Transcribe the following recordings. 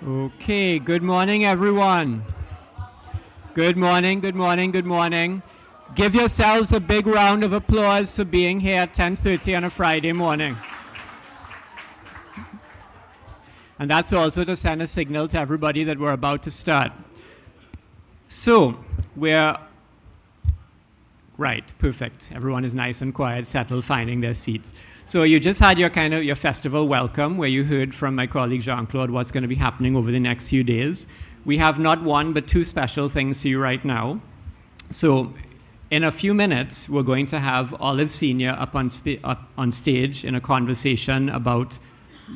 Okay, good morning, everyone. Good morning, good morning, good morning. Give yourselves a big round of applause for being here at 10:30 on a Friday morning. And that's also to send a signal to everybody that we're about to start. So, right, perfect. Everyone is nice and quiet, settled, finding their seats. So you just had your festival welcome where you heard from my colleague Jean-Claude what's going to be happening over the next few days. We have not one but two special things for you right now. So in a few minutes, we're going to have Olive Senior up on stage in a conversation about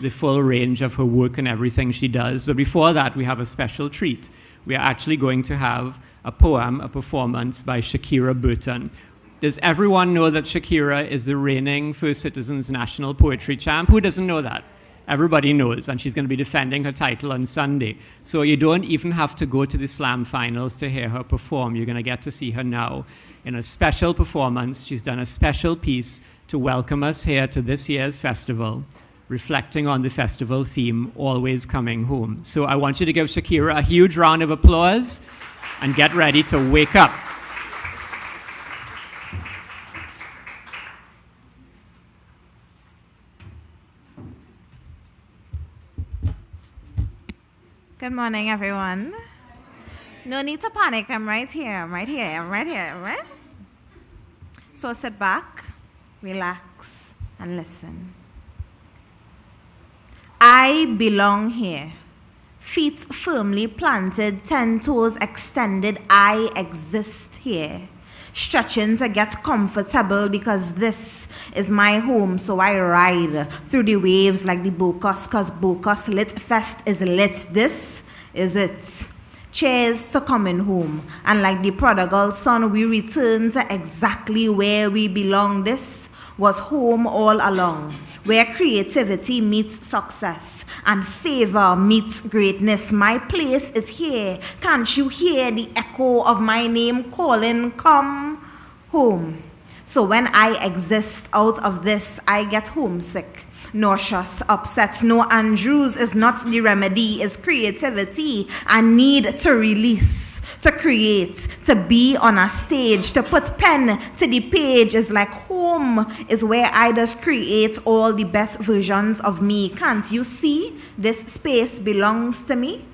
the full range of her work and everything she does. But before that, we have a special treat. We are actually going to have a performance by Shakira Burton. Does everyone know that Shakira is the reigning First Citizens National Poetry Champ? Who doesn't know that? Everybody knows, and she's going to be defending her title on Sunday. So you don't even have to go to the slam finals to hear her perform. You're going to get to see her now in a special performance. She's done a special piece to welcome us here to this year's festival, reflecting on the festival theme, Always Coming Home. So I want you to give Shakira a huge round of applause and get ready to wake up. Good morning, everyone. No need to panic. I'm right here. Right? So sit back, relax, and listen. I belong here. Feet firmly planted, 10 toes extended. I exist here. Stretching to get comfortable because this is my home, so I ride through the waves like the Bocas, cause Bocas Lit Fest is lit. This is it. Cheers to coming home. And like the prodigal son, we return to exactly where we belong. This was home all along, where creativity meets success and favor meets greatness. My place is here. Can't you hear the echo of my name calling, come home? So when I exist out of this, I get homesick, nauseous, upset. No, Andrews is not the remedy, it's creativity. I need to release, to create, to be on a stage, to put pen to the page is like home is where I just create all the best versions of me. Can't you see? This space belongs to me.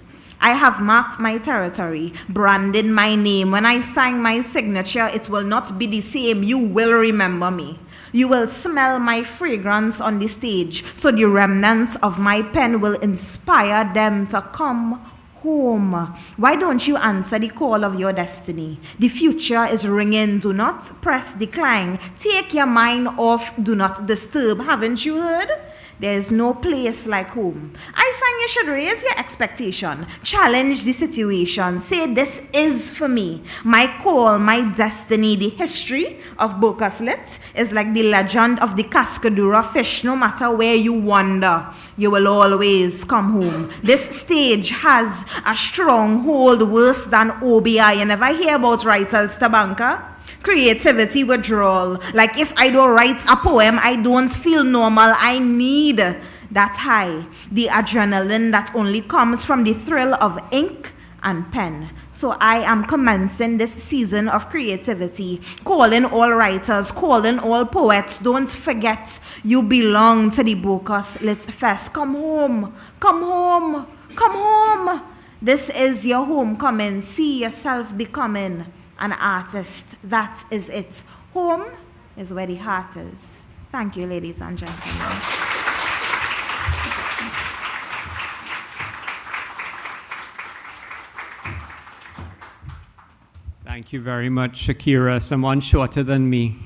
I have marked my territory, branded my name. When I sign my signature, it will not be the same. You will remember me. You will smell my fragrance on the stage, so the remnants of my pen will inspire them to come home. Why don't you answer the call of your destiny? The future is ringing. Do not press decline. Take your mind off. Do not disturb. Haven't you heard? There is no place like home. I find you should raise your expectation. Challenge the situation. Say, this is for me. My call, my destiny. The history of Bocas Lit is like the legend of the Cascadura fish. No matter where you wander, you will always come home. This stage has a stronghold worse than OBI. You never hear about writers, Tabanka? Creativity withdrawal. Like if I don't write a poem, I don't feel normal. I need that high, the adrenaline that only comes from the thrill of ink and pen. So I am commencing this season of creativity, calling all writers, calling all poets. Don't forget, you belong to the Bocas Lit Fest. Come home, come home, come home. This is your homecoming. See yourself becoming an artist. That is it. Home is where the heart is. Thank you, ladies and gentlemen. Thank you very much, Shakira. Someone shorter than me.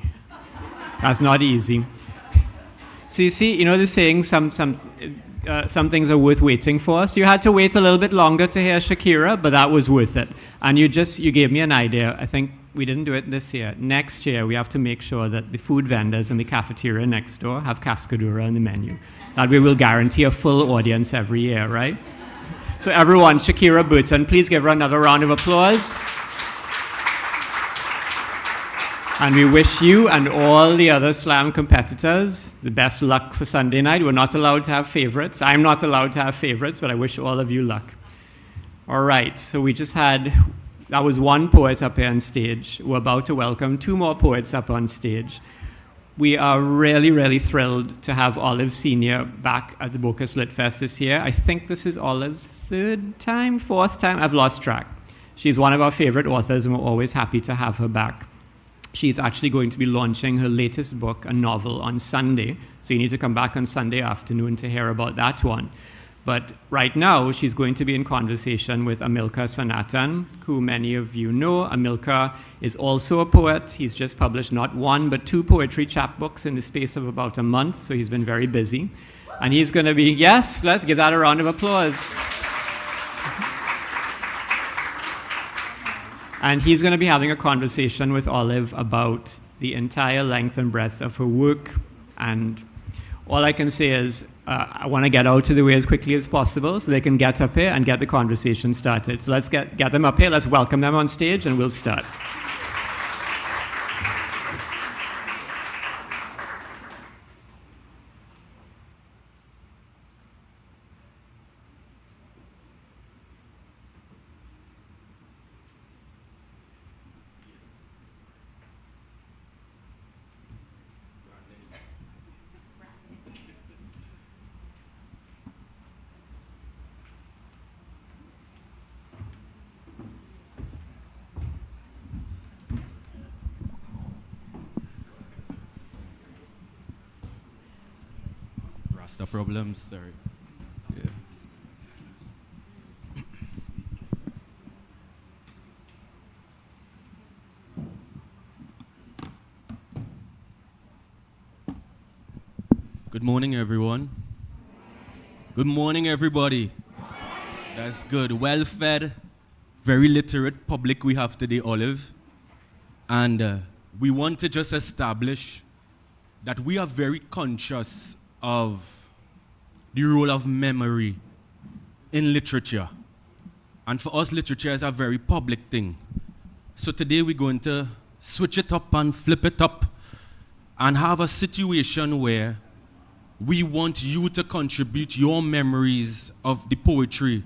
That's not easy. So you see, the saying, some things are worth waiting for. So you had to wait a little bit longer to hear Shakira, but that was worth it. And you gave me an idea. I think we didn't do it this year. Next year, we have to make sure that the food vendors in the cafeteria next door have Cascadura on the menu. That way we'll guarantee a full audience every year, right? So everyone, Shakira Burton, please give her another round of applause. And we wish you and all the other slam competitors the best luck for Sunday night. We're not allowed to have favorites. I'm not allowed to have favorites, but I wish all of you luck. All right, so that was one poet up here on stage. We're about to welcome two more poets up on stage. We are really, really thrilled to have Olive Sr. back at the Bocas Lit Fest this year. I think this is Olive's fourth time, I've lost track. She's one of our favorite authors, and we're always happy to have her back. She's actually going to be launching her latest book, a novel, on Sunday. So you need to come back on Sunday afternoon to hear about that one. But right now, she's going to be in conversation with Amílcar Sanatan, who many of you know. Amílcar is also a poet. He's just published not one, but two poetry chapbooks in the space of about a month. So he's been very busy. And he's going to be, yes, let's give that a round of applause. And he's going to be having a conversation with Olive about the entire length and breadth of her work. And all I can say is I want to get out of the way as quickly as possible so they can get up here and get the conversation started. So let's get them up here. Let's welcome them on stage, and we'll start. Rasta problems, sorry. Yeah. Good morning, everyone. Good morning, everybody. That's good. Well-fed, very literate public we have today, Olive. And we want to just establish that we are very conscious of the role of memory in literature. And for us, literature is a very public thing. So today we're going to switch it up and flip it up and have a situation where we want you to contribute your memories of the poetry,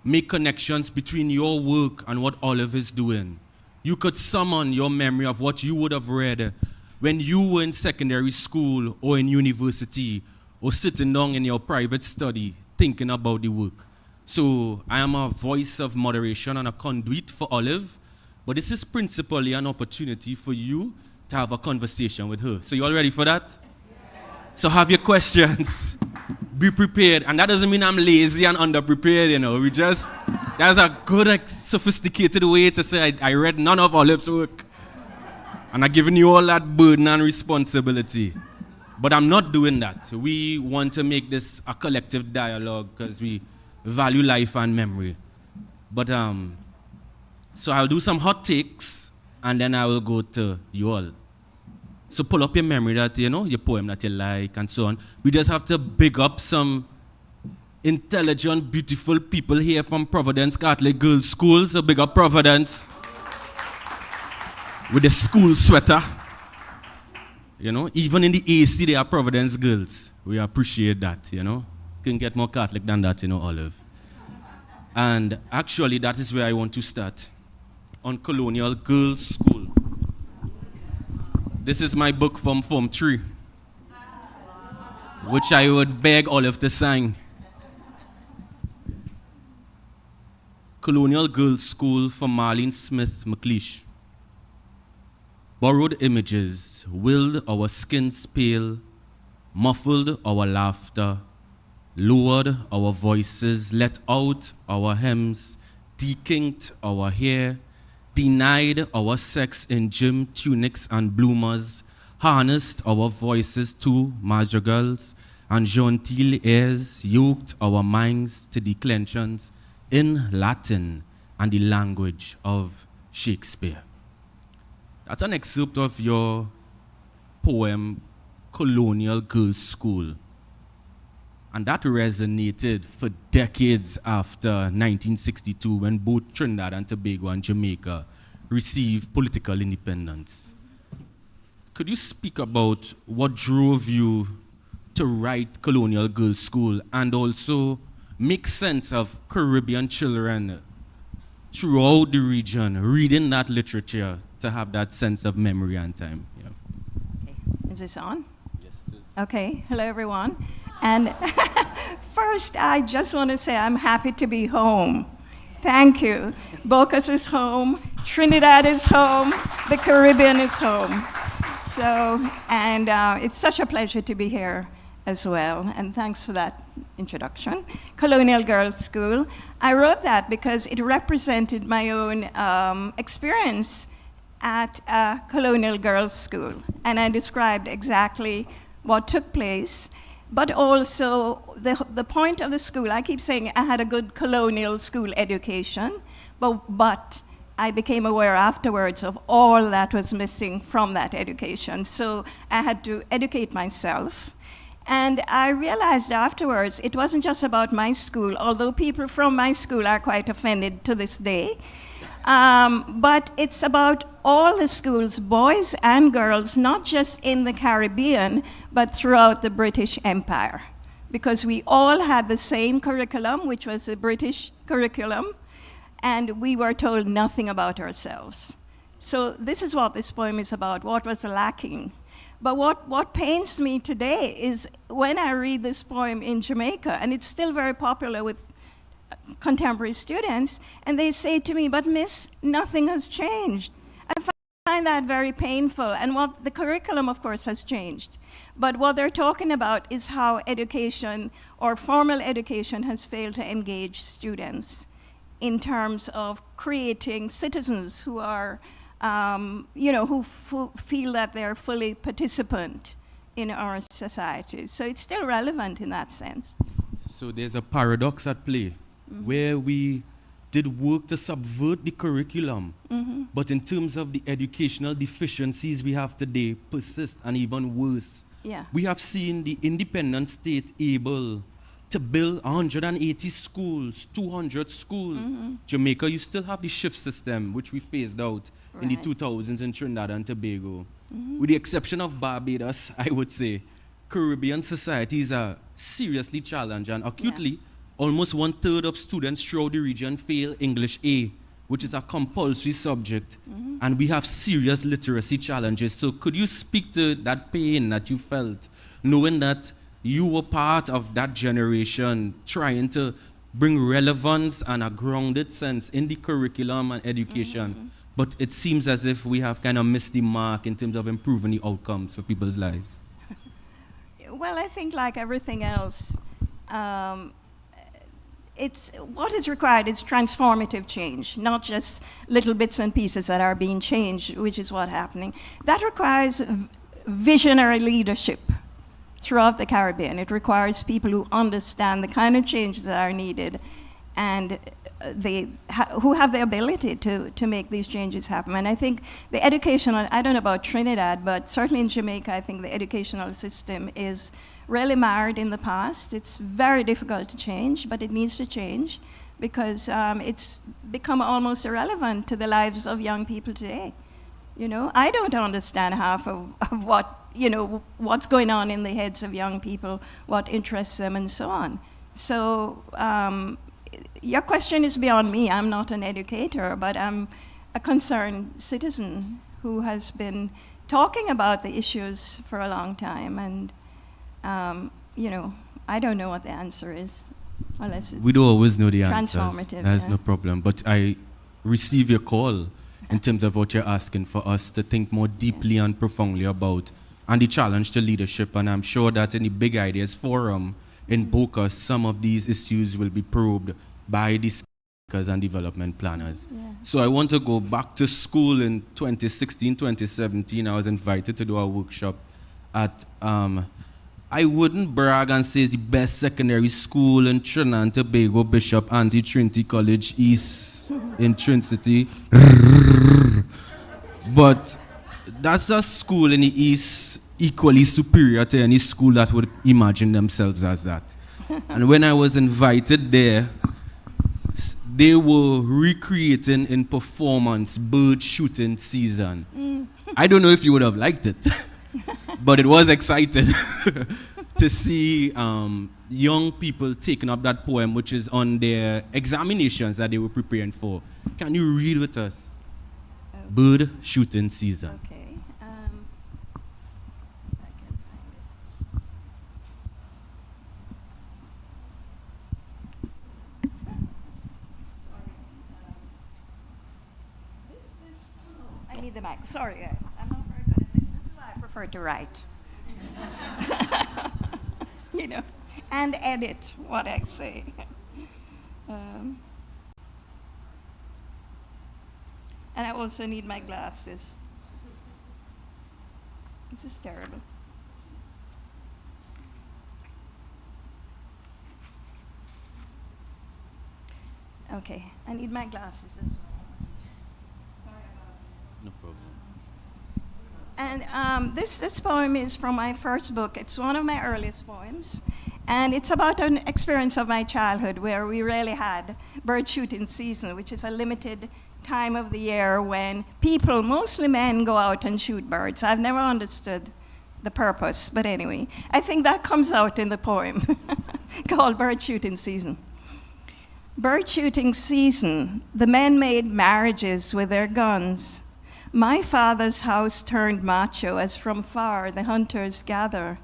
make connections between your work and what Olive is doing. You could summon your memory of what you would have read when you were in secondary school or in university or sitting down in your private study thinking about the work. So I am a voice of moderation and a conduit for Olive, but this is principally an opportunity for you to have a conversation with her. So you all ready for that? Yes. So have your questions. Be prepared. And that doesn't mean I'm lazy and underprepared, you know. That's a good, sophisticated way to say I read none of Olive's work. And I'm giving you all that burden and responsibility. But I'm not doing that. We want to make this a collective dialogue because we value life and memory. But so I'll do some hot takes and then I will go to you all. So pull up your memory that, you know, your poem that you like and so on. We just have to big up some intelligent, beautiful people here from Providence Catholic Girls' School. So big up Providence with the school sweater. You know, even in the AC, they are Providence girls. We appreciate that, you know. Couldn't get more Catholic than that, you know, Olive. And actually, that is where I want to start. On Colonial Girls' School. This is my book from Form 3, which I would beg Olive to sign. Colonial Girls' School for Marlene Smith McLeish. Borrowed images willed our skins pale, muffled our laughter, lowered our voices, let out our hymns, dekinked our hair, denied our sex in gym tunics and bloomers, harnessed our voices to madrigals and gentile airs, yoked our minds to declensions in Latin and the language of Shakespeare. That's an excerpt of your poem, Colonial Girls' School. And that resonated for decades after 1962 when both Trinidad and Tobago and Jamaica received political independence. could you speak about what drove you to write Colonial Girls' School and also make sense of Caribbean children throughout the region reading that literature to have that sense of memory and time? Yeah. Okay. Is this on? Yes, it is. Okay. Hello, everyone. And first, I just want to say I'm happy to be home. Thank you. Bocas is home. Trinidad is home. The Caribbean is home. So, and it's such a pleasure to be here as well. And thanks for that introduction. Colonial Girls' School. I wrote that because it represented my own experience at a Colonial Girls' School. And I described exactly what took place, but also the point of the school. I keep saying I had a good colonial school education, but I became aware afterwards of all that was missing from that education. So I had to educate myself. And I realized afterwards it wasn't just about my school, although people from my school are quite offended to this day. But it's about all the schools, boys and girls, not just in the Caribbean, but throughout the British Empire. Because we all had the same curriculum, which was the British curriculum, and we were told nothing about ourselves. So this is what this poem is about, what was lacking. But what pains me today is when I read this poem in Jamaica, and it's still very popular with contemporary students, and they say to me, but miss, nothing has changed. I find that very painful, and what the curriculum, of course, has changed. But what they're talking about is how education, or formal education, has failed to engage students in terms of creating citizens who are, who feel that they're fully participant in our society. So it's still relevant in that sense. So there's a paradox at play, where we did work to subvert the curriculum, but in terms of the educational deficiencies we have today persist, and even worse. Yeah. We have seen the independent state able to build 180 schools, 200 schools. Jamaica, you still have the shift system, which we phased out in the 2000s in Trinidad and Tobago. With the exception of Barbados, I would say, Caribbean societies are seriously challenged, and acutely, almost 1/3 of students throughout the region fail English A, which is a compulsory subject, and we have serious literacy challenges. So could you speak to that pain that you felt, knowing that you were part of that generation trying to bring relevance and a grounded sense in the curriculum and education, but it seems as if we have kind of missed the mark in terms of improving the outcomes for people's lives? Well, I think like everything else, what is required is transformative change, not just little bits and pieces that are being changed, which is what's happening. That requires visionary leadership throughout the Caribbean. It requires people who understand the kind of changes that are needed and who have the ability to make these changes happen. And I think the educational, I don't know about Trinidad, but certainly in Jamaica, I think the educational system is really marred in the past. It's very difficult to change, but it needs to change because it's become almost irrelevant to the lives of young people today. You know, I don't understand half of what, what's going on in the heads of young people, what interests them, and so on. So your question is beyond me. I'm not an educator, but I'm a concerned citizen who has been talking about the issues for a long time. And, I don't know what the answer is, unless it's we don't always know the answers. Transformative. That's no problem. But I receive your call in terms of what you're asking for us to think more deeply and profoundly about, and the challenge to leadership. And I'm sure that in the Big Ideas Forum in Boca, some of these issues will be probed by the speakers and development planners. Yeah. So I want to go back to school in 2016, 2017. I was invited to do a workshop at, I wouldn't brag and say it's the best secondary school in Trinidad and Tobago, Bishop Anzi Trinity College East in Trinity. But that's a school in the East equally superior to any school that would imagine themselves as that. And when I was invited there, they were recreating in performance bird shooting season. I don't know if you would have liked it. But it was exciting to see young people taking up that poem, which is on their examinations that they were preparing for. Can you read with us? Bird shooting season. Okay. I can find it. Sorry. I need the mic. Sorry, I'm not very good at this. This is why I prefer to write. You know, and edit what I say. And I also need my glasses. This is terrible. Okay, I need my glasses as well. Sorry about this. No problem. And this poem is from my first book. It's one of my earliest poems. And it's about an experience of my childhood where we really had bird shooting season, which is a limited time of the year when people, mostly men, go out and shoot birds. I've never understood the purpose, but anyway, I think that comes out in the poem called Bird Shooting Season. Bird shooting season, the men made marriages with their guns. My father's house turned macho as from far the hunters gather.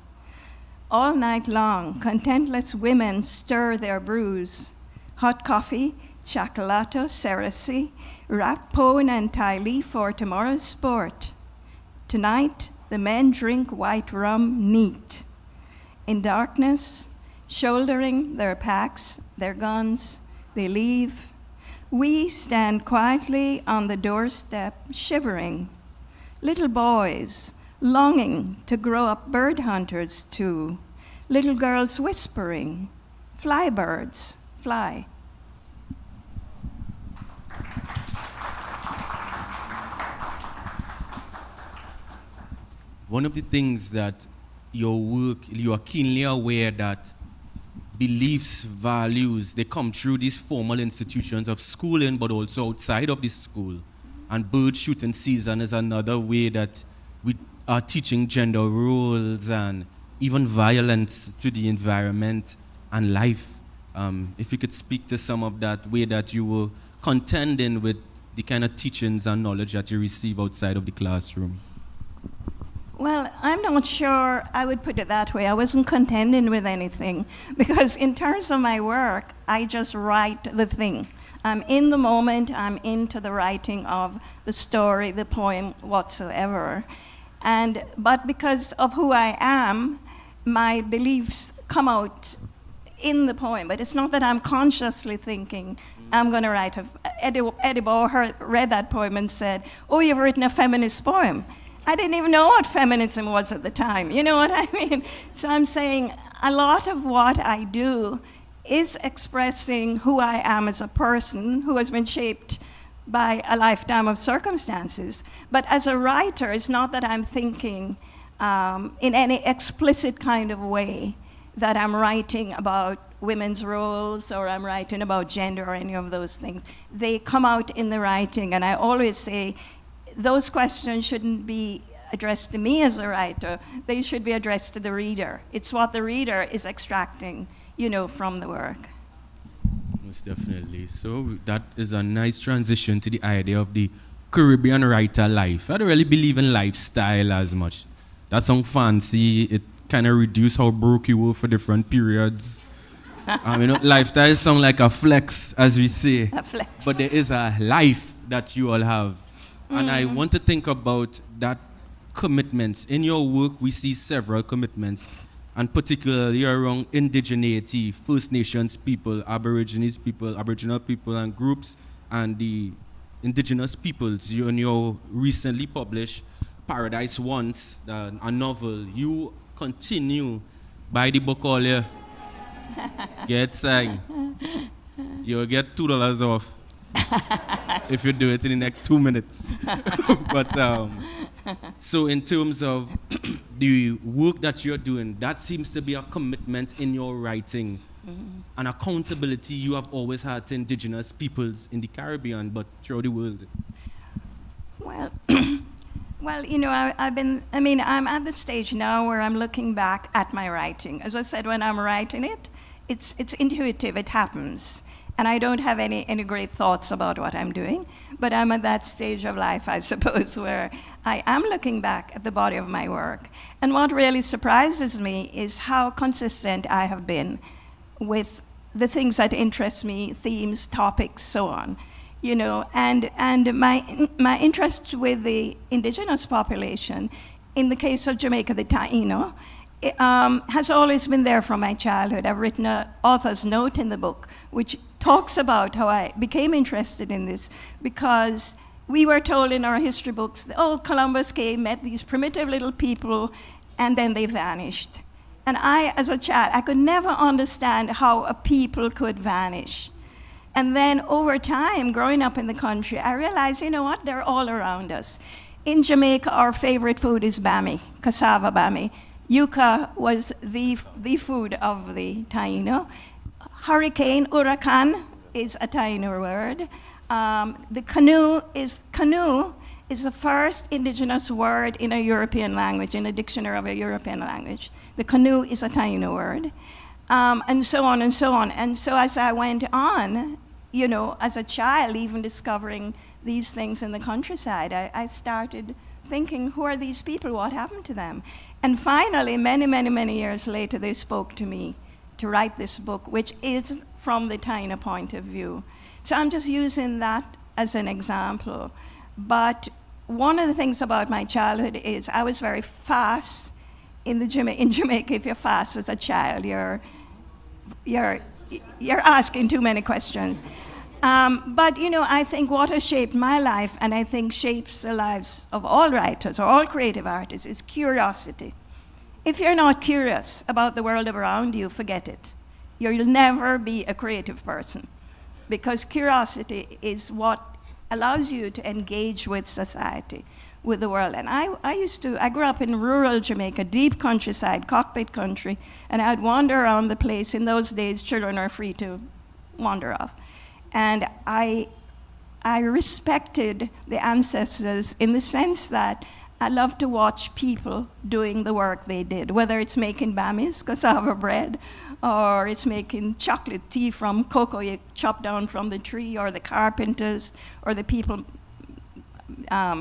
All night long, contentless women stir their brews. Hot coffee, chocolato, cerasi, wrap pone and tie leaf for tomorrow's sport. Tonight, the men drink white rum neat. In darkness, shouldering their packs, their guns, they leave. We stand quietly on the doorstep, shivering. Little boys, longing to grow up bird hunters too. Little girls whispering, fly birds, fly. One of the things that your work, you are keenly aware that beliefs, values, they come through these formal institutions of schooling, but also outside of the school. And bird shooting season is another way that we are teaching gender roles and even violence to the environment and life. If you could speak to some of that way that you were contending with the kind of teachings and knowledge that you receive outside of the classroom. Well, I'm not sure I would put it that way. I wasn't contending with anything because in terms of my work, I just write the thing. I'm in the moment, I'm into the writing of the story, the poem, whatsoever. But because of who I am, my beliefs come out in the poem. But it's not that I'm consciously thinking, I'm going to write Eddie Bauer read that poem and said, oh, you've written a feminist poem. I didn't even know what feminism was at the time. You know what I mean? So I'm saying a lot of what I do is expressing who I am as a person who has been shaped by a lifetime of circumstances. But as a writer, it's not that I'm thinking in any explicit kind of way that I'm writing about women's roles or I'm writing about gender or any of those things. They come out in the writing, and I always say, those questions shouldn't be addressed to me as a writer. They should be addressed to the reader. It's what the reader is extracting, from the work. Most definitely. So that is a nice transition to the idea of the Caribbean writer life. I don't really believe in lifestyle as much. That sounds fancy. It kind of reduces how broke you were for different periods. Lifestyle sounds like a flex, as we say. A flex. But there is a life that you all have. And I want to think about that commitments. In your work, we see several commitments, and particularly around indigeneity, First Nations people, Aboriginal people and groups, and the indigenous peoples. In your recently published Paradise Once, a novel, you continue by the book all year. Get signed. You'll get $2 off. If you do it in the next 2 minutes. But so in terms of the work that you're doing, that seems to be a commitment in your writing, an accountability you have always had to indigenous peoples in the Caribbean, but throughout the world. Well, Well, I'm at the stage now where I'm looking back at my writing. As I said, when I'm writing it, it's intuitive, it happens. And I don't have any great thoughts about what I'm doing, but I'm at that stage of life, I suppose, where I am looking back at the body of my work. And what really surprises me is how consistent I have been with the things that interest me, themes, topics, so on. And my interest with the indigenous population, in the case of Jamaica, the Taino, has always been there from my childhood. I've written an author's note in the book, which talks about how I became interested in this, because we were told in our history books, Columbus came, met these primitive little people, and then they vanished. And I, as a child, I could never understand how a people could vanish. And then over time, growing up in the country, I realized, they're all around us. In Jamaica, our favorite food is bami, cassava bami. Yuca was the food of the Taino. Hurricane is a Taino word. The canoe is the first indigenous word in a European language, in a dictionary of a European language. The canoe is a Taino word, and so on and so on. And so as I went on, as a child, even discovering these things in the countryside, I started thinking, who are these people? What happened to them? And finally, many, many, many years later, they spoke to me to write this book, which is from the Taino point of view. So I'm just using that as an example. But one of the things about my childhood is I was very fast in Jamaica. If you're fast as a child, you're asking too many questions. But I think what has shaped my life, and I think shapes the lives of all writers or all creative artists, is curiosity. If you're not curious about the world around you, forget it. You'll never be a creative person, because curiosity is what allows you to engage with society, with the world. And I grew up in rural Jamaica, deep countryside, cockpit country, and I'd wander around the place. In those days, children are free to wander off. And I respected the ancestors in the sense that I love to watch people doing the work they did, whether it's making bamis, cassava bread, or it's making chocolate tea from cocoa you chop down from the tree, or the carpenters, or the people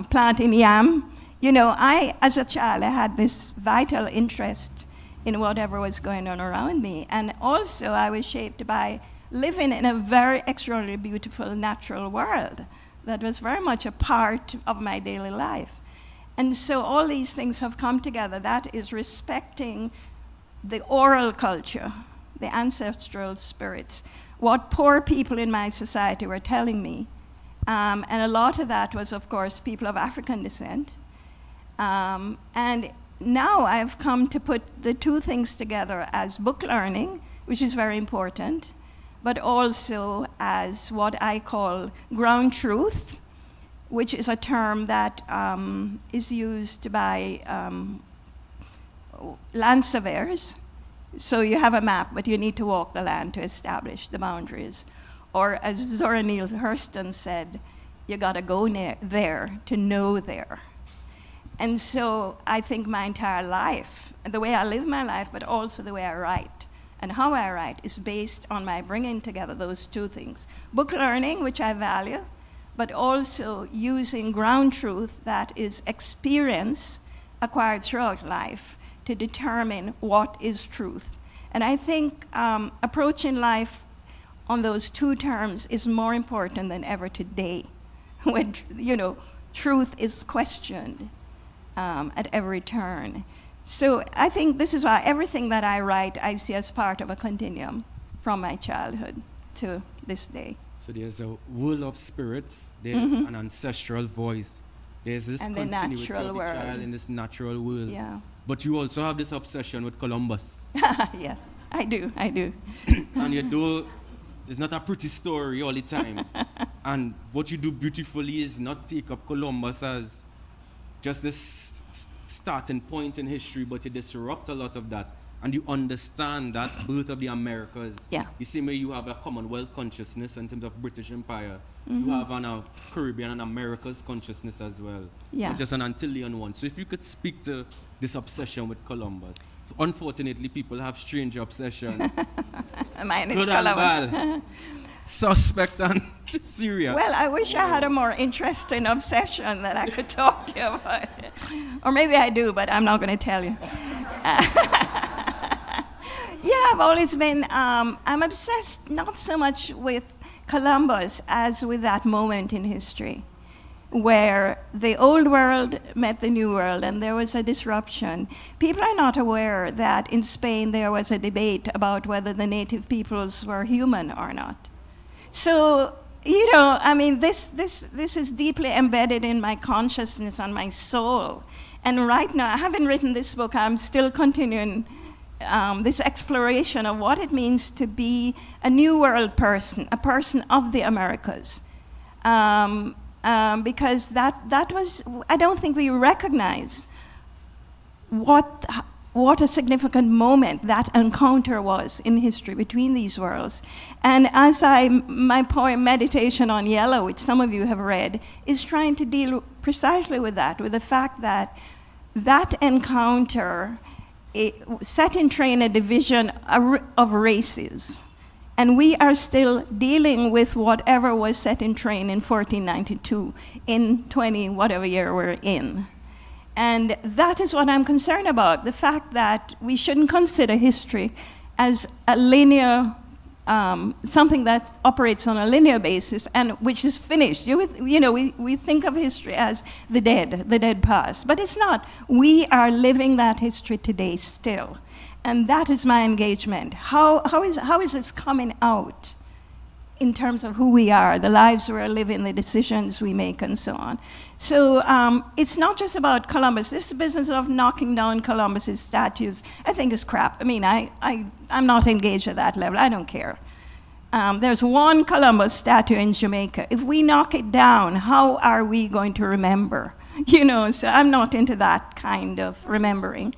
planting yam. As a child, I had this vital interest in whatever was going on around me. And also, I was shaped by living in a very extraordinarily beautiful natural world that was very much a part of my daily life. And so all these things have come together. That is respecting the oral culture, the ancestral spirits, what poor people in my society were telling me. And a lot of that was, of course, people of African descent. And now I've come to put the two things together as book learning, which is very important, but also as what I call ground truth, which is a term that is used by land surveyors. So you have a map, but you need to walk the land to establish the boundaries. Or as Zora Neale Hurston said, you gotta go there to know there. And so I think my entire life, the way I live my life, but also the way I write, and how I write, is based on my bringing together those two things. Book learning, which I value, but also using ground truth, that is experience acquired throughout life, to determine what is truth. And I think approaching life on those two terms is more important than ever today, when truth is questioned at every turn. So I think this is why everything that I write, I see as part of a continuum from my childhood to this day. So there's a world of spirits, there's an ancestral voice, there's this And the continuity natural of the world. child in this natural world. Yeah. But you also have this obsession with Columbus. Yeah, I do. And you do, it's not a pretty story all the time. And what you do beautifully is not take up Columbus as just this starting point in history, but you disrupt a lot of that. And you understand that birth of the Americas. Yeah. The same way you have a Commonwealth consciousness in terms of British Empire, You have an Caribbean and America's consciousness as well. Yeah. Not just an Antillean one. So if you could speak to this obsession with Columbus. Unfortunately, people have strange obsessions. Mine is Good and Columbus. bad. Suspect and serious. Well, I wish I had a more interesting obsession that I could talk to you about. Or maybe I do, but I'm not going to tell you. Yeah, I've always been, I'm obsessed not so much with Columbus as with that moment in history where the old world met the new world and there was a disruption. People are not aware that in Spain there was a debate about whether the native peoples were human or not. So, you know, I mean, this is deeply embedded in my consciousness and my soul. And right now, I haven't written this book. I'm still continuing this exploration of what it means to be a new world person, a person of the Americas. Because that was, I don't think we recognize what a significant moment that encounter was in history between these worlds. And as my poem Meditation on Yellow, which some of you have read, is trying to deal precisely with that, with the fact that that encounter set in train a division of races. And we are still dealing with whatever was set in train in 1492, in 20, whatever year we're in. And that is what I'm concerned about, the fact that we shouldn't consider history as a linear, something that operates on a linear basis and which is finished. You know, we think of history as the dead past, but it's not. We are living that history today still. And that is my engagement. How is this coming out in terms of who we are, the lives we're living, the decisions we make, and so on? So it's not just about Columbus. This business of knocking down Columbus's statues, I think is crap. I mean, I'm not engaged at that level. I don't care. There's one Columbus statue in Jamaica. If we knock it down, how are we going to remember? You know, so I'm not into that kind of remembering.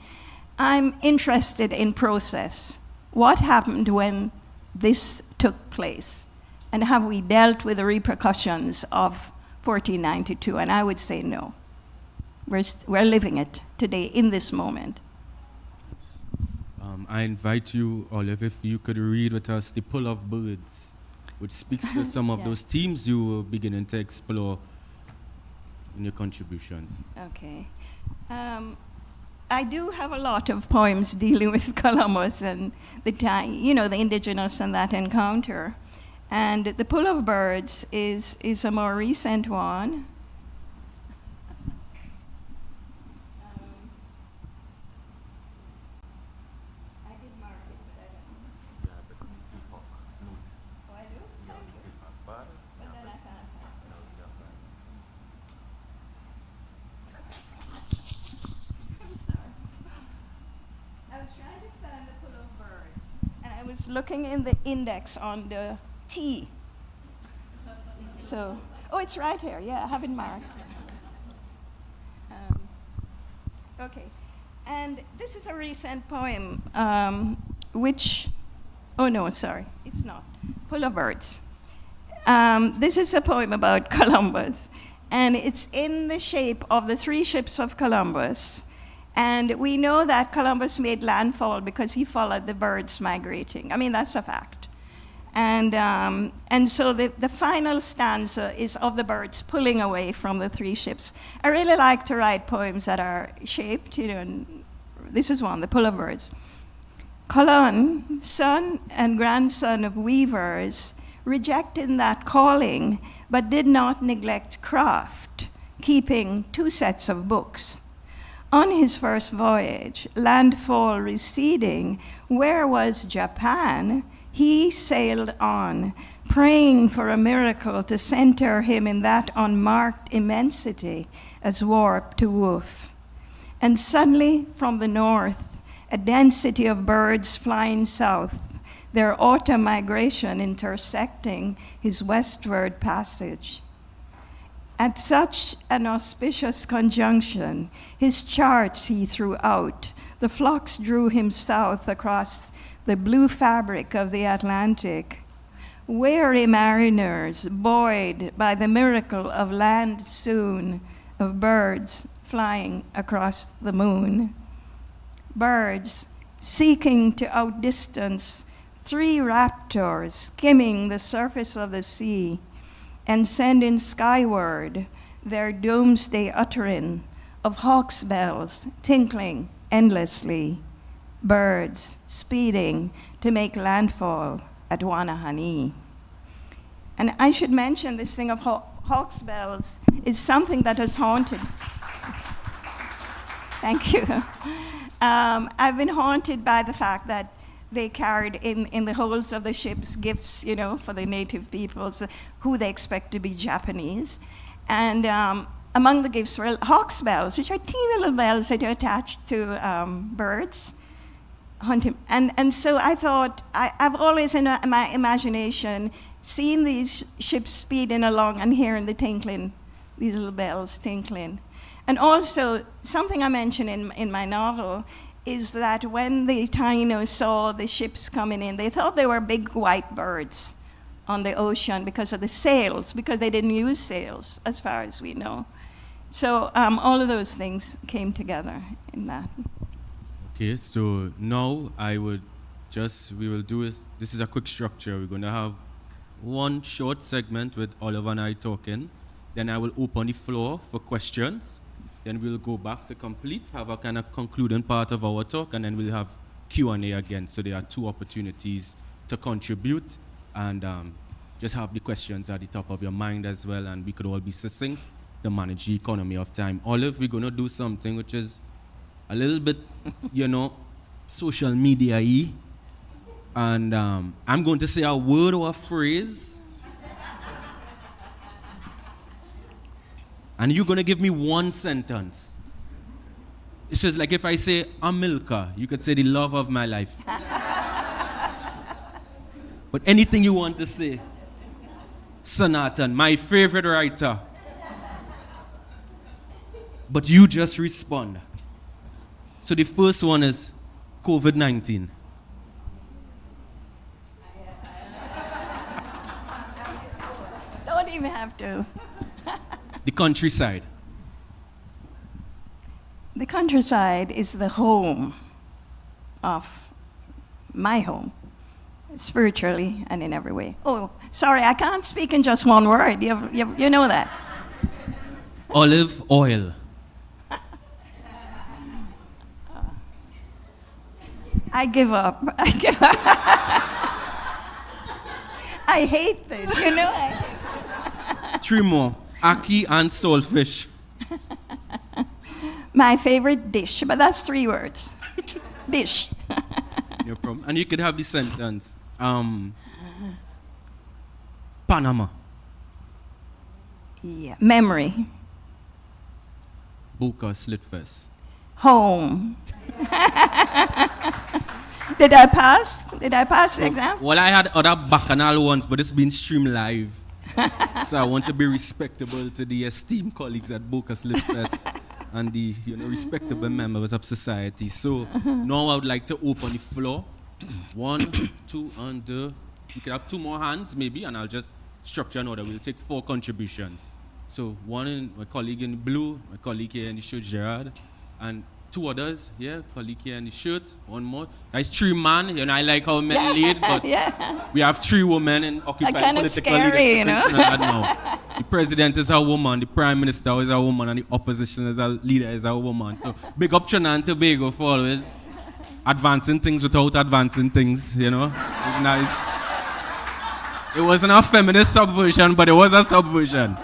I'm interested in process. What happened when this took place? And have we dealt with the repercussions of 1492? And I would say no. We're living it today in this moment. I invite you, Olive, if you could read with us The Pull of Birds, which speaks to some of those themes you were beginning to explore in your contributions. Okay. I do have a lot of poems dealing with Columbus and the time, you know, the Indigenous and that encounter. And The Pull of Birds is a more recent one. I did mark it, but I don't. Oh, I do? But then I can't. I was trying to find The Pull of Birds, and I was looking in the index on the T. So, oh, it's right here. Yeah, I have it marked. Okay, and this is a recent poem, which, oh no, sorry, it's not. Pull of Birds. This is a poem about Columbus, and it's in the shape of the three ships of Columbus. And we know that Columbus made landfall because he followed the birds migrating. I mean, that's a fact. And so the final stanza is of the birds pulling away from the three ships. I really like to write poems that are shaped, you know, and this is one, The Pull of Birds. Colon, son and grandson of weavers, rejected that calling, but did not neglect craft, keeping 2 sets of books. On his first voyage, landfall receding, where was Japan? He sailed on, praying for a miracle to center him in that unmarked immensity as warp to woof. And suddenly, from the north, a density of birds flying south, their autumn migration intersecting his westward passage. At such an auspicious conjunction, his charts he threw out. The flocks drew him south across the blue fabric of the Atlantic. weary mariners, buoyed by the miracle of land soon, of birds flying across the moon. Birds seeking to outdistance 3 raptors skimming the surface of the sea and sending skyward their doomsday uttering of hawks' bells tinkling endlessly. Birds speeding to make landfall at Wanahani. And I should mention this thing of hawks' bells is something that has haunted. Thank you. I've been haunted by the fact that they carried in the holds of the ships gifts, for the native peoples who they expect to be Japanese. And among the gifts were hawks' bells, which are teeny little bells that are attached to birds. Hunting. And so I thought, I've always in my imagination seen these ships speeding along and hearing the tinkling, these little bells tinkling. And also, something I mention in my novel is that when the Taino saw the ships coming in, they thought they were big white birds on the ocean because of the sails, because they didn't use sails, as far as we know. So all of those things came together in that. Okay, so now we will do this is a quick structure. We're going to have one short segment with Oliver and I talking. Then I will open the floor for questions. Then we'll go back to have a kind of concluding part of our talk, and then we'll have Q&A again. So there are 2 opportunities to contribute, and just have the questions at the top of your mind as well, and we could all be succinct to manage the economy of time. Olive, we're going to do something which is a little bit, social media-y, and I'm going to say a word or a phrase, and you're going to give me one sentence. It's just like if I say Amílcar, you could say the love of my life. But anything you want to say. Sanatan, my favorite writer. But you just respond. So the first one is COVID-19. Don't even have to. The countryside. The countryside is the home of my home, spiritually and in every way. Oh, sorry, I can't speak in just one word. You know that. Olive oil. I give up. I hate this, I 3 more. Ackee and saltfish. My favorite dish, but that's 3 words. Dish. No problem. And you could have the sentence. Panama. Yeah. Memory. Boca Slitfest. Home. Did I pass? Did I pass the exam? Well, I had other bacchanal ones, but it's been streamed live. So I want to be respectable to the esteemed colleagues at Boca Slitfest and the respectable members of society. So now I would like to open the floor. 1, 2, and you can have 2 more hands maybe, and I'll just structure an order. We'll take 4 contributions. So one, my colleague in blue, my colleague here in the shirt, Gerard, and 2 others here, colleague here in the shirt, 1 more. That's 3 men. I like how men lead, but we have 3 women in occupying political leadership. Now. The president is a woman, the prime minister is a woman, and the opposition is a leader is a woman. So big up Trinidad and Tobago for always advancing things without advancing things, It's nice. It wasn't a feminist subversion, but it was a subversion.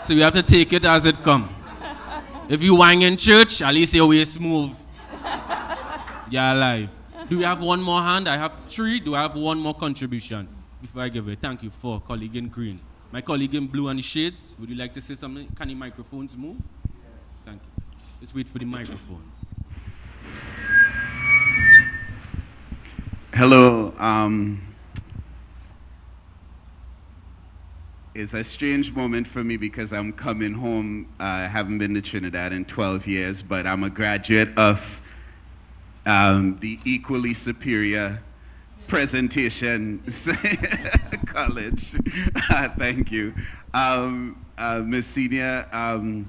So you have to take it as it comes. If you wang in church, at least your waist move. You're alive. Do we have 1 more hand? I have 3. Do I have 1 more contribution before I give it? Thank you for colleague in green. My colleague in blue and the shades, would you like to say something? Can the microphones move? Yes. Thank you. Let's wait for the microphone. Hello. It's a strange moment for me because I'm coming home. I haven't been to Trinidad in 12 years, but I'm a graduate of the equally superior presentation, college. Thank you. Ms. Senior, I'm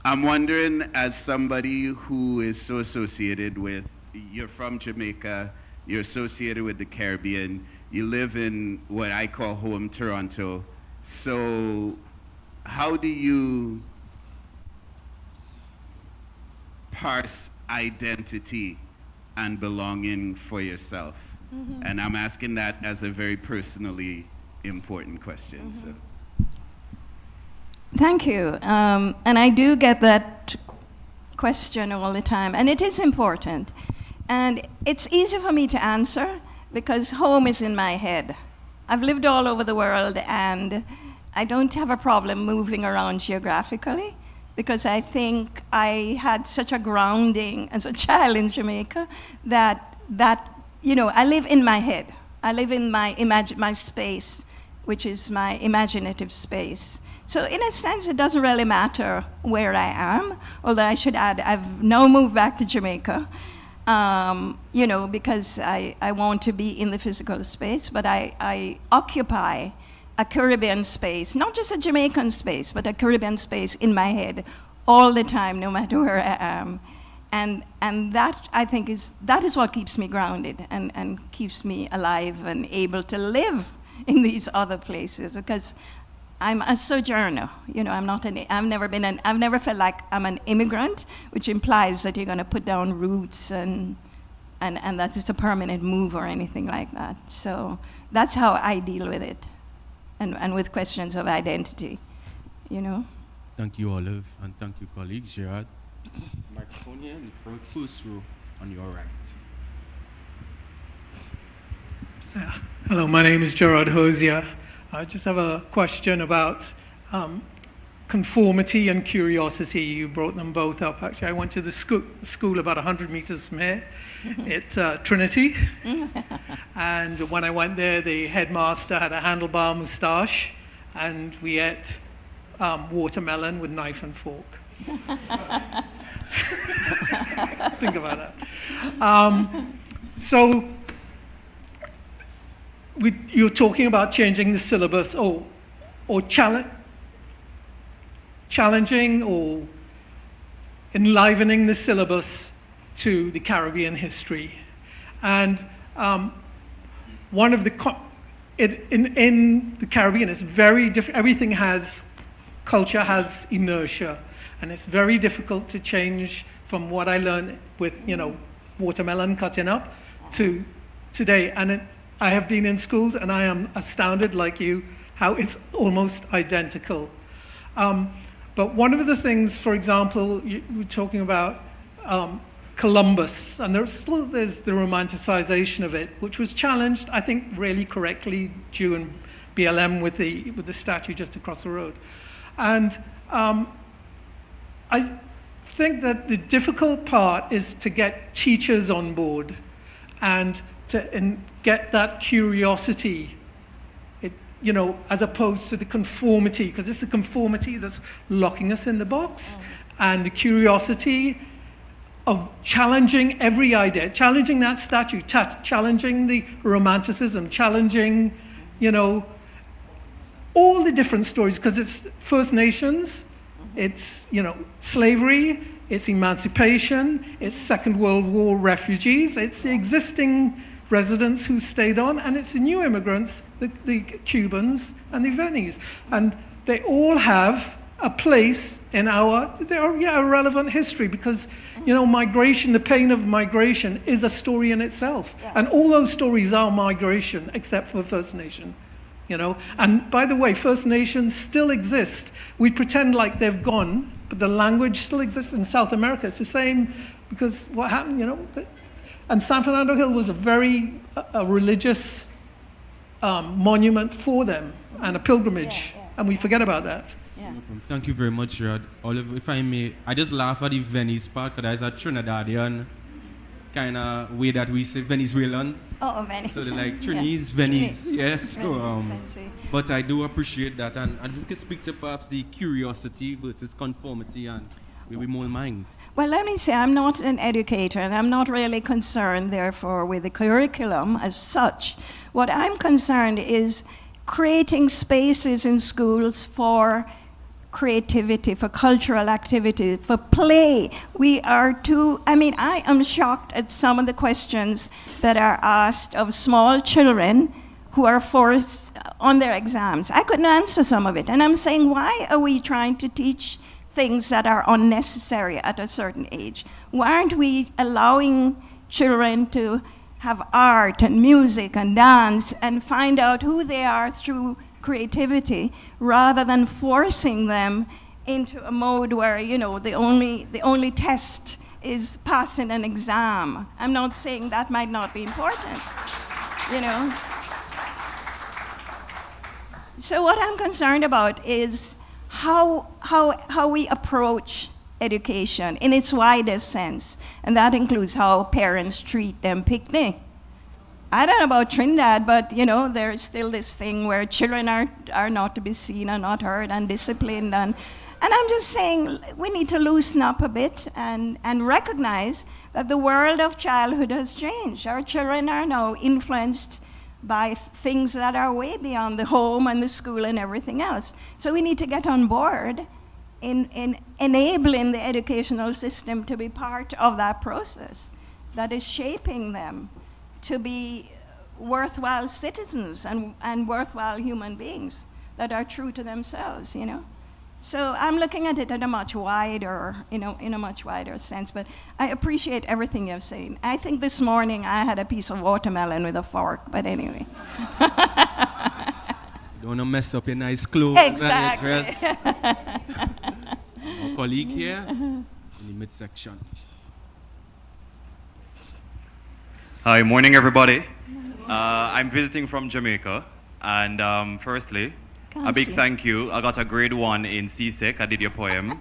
wondering, as somebody who is so associated with, you're from Jamaica, you're associated with the Caribbean, you live in what I call home, Toronto. So how do you parse identity and belonging for yourself? Mm-hmm. And I'm asking that as a very personally important question. Mm-hmm. So. Thank you. And I do get that question all the time, and it is important. And it's easy for me to answer because home is in my head. I've lived all over the world, and I don't have a problem moving around geographically because I think I had such a grounding as a child in Jamaica that I live in my head. I live in my space, which is my imaginative space. So in a sense, it doesn't really matter where I am, although I should add, I've now moved back to Jamaica, because I want to be in the physical space, but I occupy a Caribbean space, not just a Jamaican space, but a Caribbean space in my head all the time, no matter where I am. And that, I think, is what keeps me grounded and keeps me alive and able to live in these other places, because I'm a sojourner. I've never felt like I'm an immigrant, which implies that you're going to put down roots and that it's a permanent move or anything like that. So that's how I deal with it, and with questions of identity, Thank you, Olive, and thank you, colleague Gerard. Microphone here in the first row on your right. Hello, my name is Gerard Hosier. I just have a question about conformity and curiosity. You brought them both up. Actually, I went to the school about 100 meters from here at Trinity. And when I went there, the headmaster had a handlebar moustache, and we ate watermelon with knife and fork. Think about that. So you're talking about changing the syllabus or challenging or enlivening the syllabus to the Caribbean history. And one of the in the Caribbean, it's very different. Everything has culture, has inertia, and it's very difficult to change from what I learned with watermelon cutting up to today. And I have been in schools, and I am astounded, like you, how it's almost identical. But one of the things, for example, you were talking about Columbus, and there's the romanticization of it, which was challenged, I think, really correctly during BLM with the statue just across the road. And I think that the difficult part is to get teachers on board and to get that curiosity, as opposed to the conformity, because it's the conformity that's locking us in the box, and the curiosity of challenging every idea, challenging that statue, challenging the romanticism, challenging, all the different stories, because it's First Nations, it's, slavery, it's emancipation, it's Second World War refugees, it's the existing residents who stayed on, and it's the new immigrants, the Cubans and the Viennese. And they all have a place in a relevant history, because, migration, the pain of migration is a story in itself. Yeah. And all those stories are migration, except for First Nation, And by the way, First Nations still exist. We pretend like they've gone, but the language still exists in South America. It's the same, because what happened, and San Fernando Hill was a religious monument for them, and a pilgrimage, and we forget about that. Yeah. Thank you very much, Gerard. Olive, if I may, I just laugh at the Venice part, because that's a Trinidadian kind of way that we say Venezuelans. Oh, Venice. So they're like Trinese, Venice. Yeah, so, but I do appreciate that, and we can speak to perhaps the curiosity versus conformity, and We mold minds. Well, let me say, I'm not an educator, and I'm not really concerned, therefore, with the curriculum as such. What I'm concerned is creating spaces in schools for creativity, for cultural activity, for play. I am shocked at some of the questions that are asked of small children who are forced on their exams. I couldn't answer some of it, and I'm saying, why are we trying to teach things that are unnecessary at a certain age? Why aren't we allowing children to have art and music and dance and find out who they are through creativity, rather than forcing them into a mode where, the only test is passing an exam? I'm not saying that might not be important, So what I'm concerned about is how we approach education in its widest sense, and that includes how parents treat them picnic. I don't know about Trinidad, but there's still this thing where children are not to be seen and not heard and disciplined, and I'm just saying we need to loosen up a bit and recognize that the world of childhood has changed. Our children are now influenced by things that are way beyond the home and the school and everything else. So we need to get on board in enabling the educational system to be part of that process that is shaping them to be worthwhile citizens and worthwhile human beings that are true to themselves, So I'm looking at it in a much wider, in a much wider sense, but I appreciate everything you've said. I think this morning I had a piece of watermelon with a fork, but anyway. Don't want to mess up your nice clothes. Exactly. And your dress. Our colleague here in the midsection. Hi, morning everybody. I'm visiting from Jamaica, and firstly, a big thank you. I got a grade 1 in CSEC. I did your poem.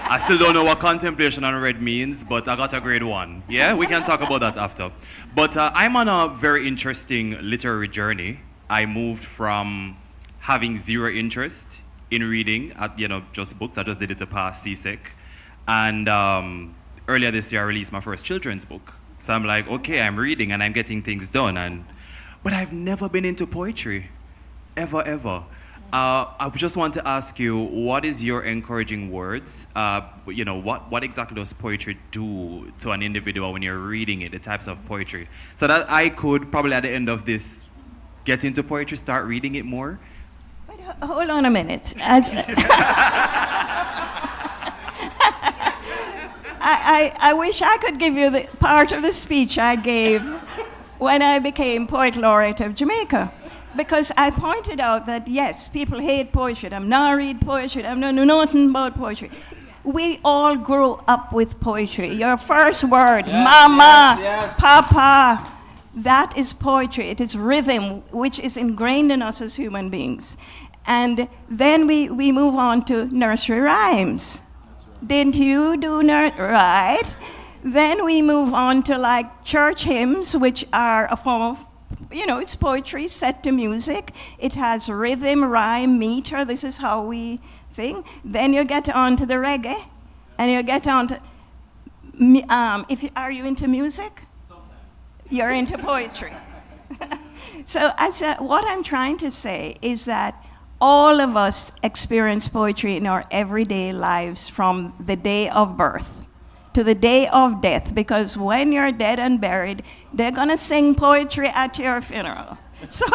I still don't know what contemplation on red means, but I got a grade 1. Yeah, we can talk about that after. But I'm on a very interesting literary journey. I moved from having zero interest in reading, just books. I just did it to pass CSEC. And earlier this year, I released my first children's book. So I'm like, okay, I'm reading and I'm getting things done. But I've never been into poetry, ever. I just want to ask you, what is your encouraging words? What exactly does poetry do to an individual when you're reading it, the types of poetry? So that I could probably at the end of this get into poetry, start reading it more? Wait, hold on a minute. I wish I could give you the part of the speech I gave when I became Poet Laureate of Jamaica. Because I pointed out that, yes, people hate poetry. I'm not read poetry. I'm not know nothing about poetry. We all grew up with poetry. Your first word, yes, mama, yes. Papa, that is poetry. It is rhythm, which is ingrained in us as human beings. And then we move on to nursery rhymes. Right. Didn't you do right? Then we move on to like church hymns, which are a form of, it's poetry set to music. It has rhythm, rhyme, meter. This is how we think. Then you get on to the reggae, and you get on to, are you into music? Sometimes. You're into poetry. So what I'm trying to say is that all of us experience poetry in our everyday lives from the day of birth to the day of death, because when you're dead and buried, they're gonna sing poetry at your funeral. So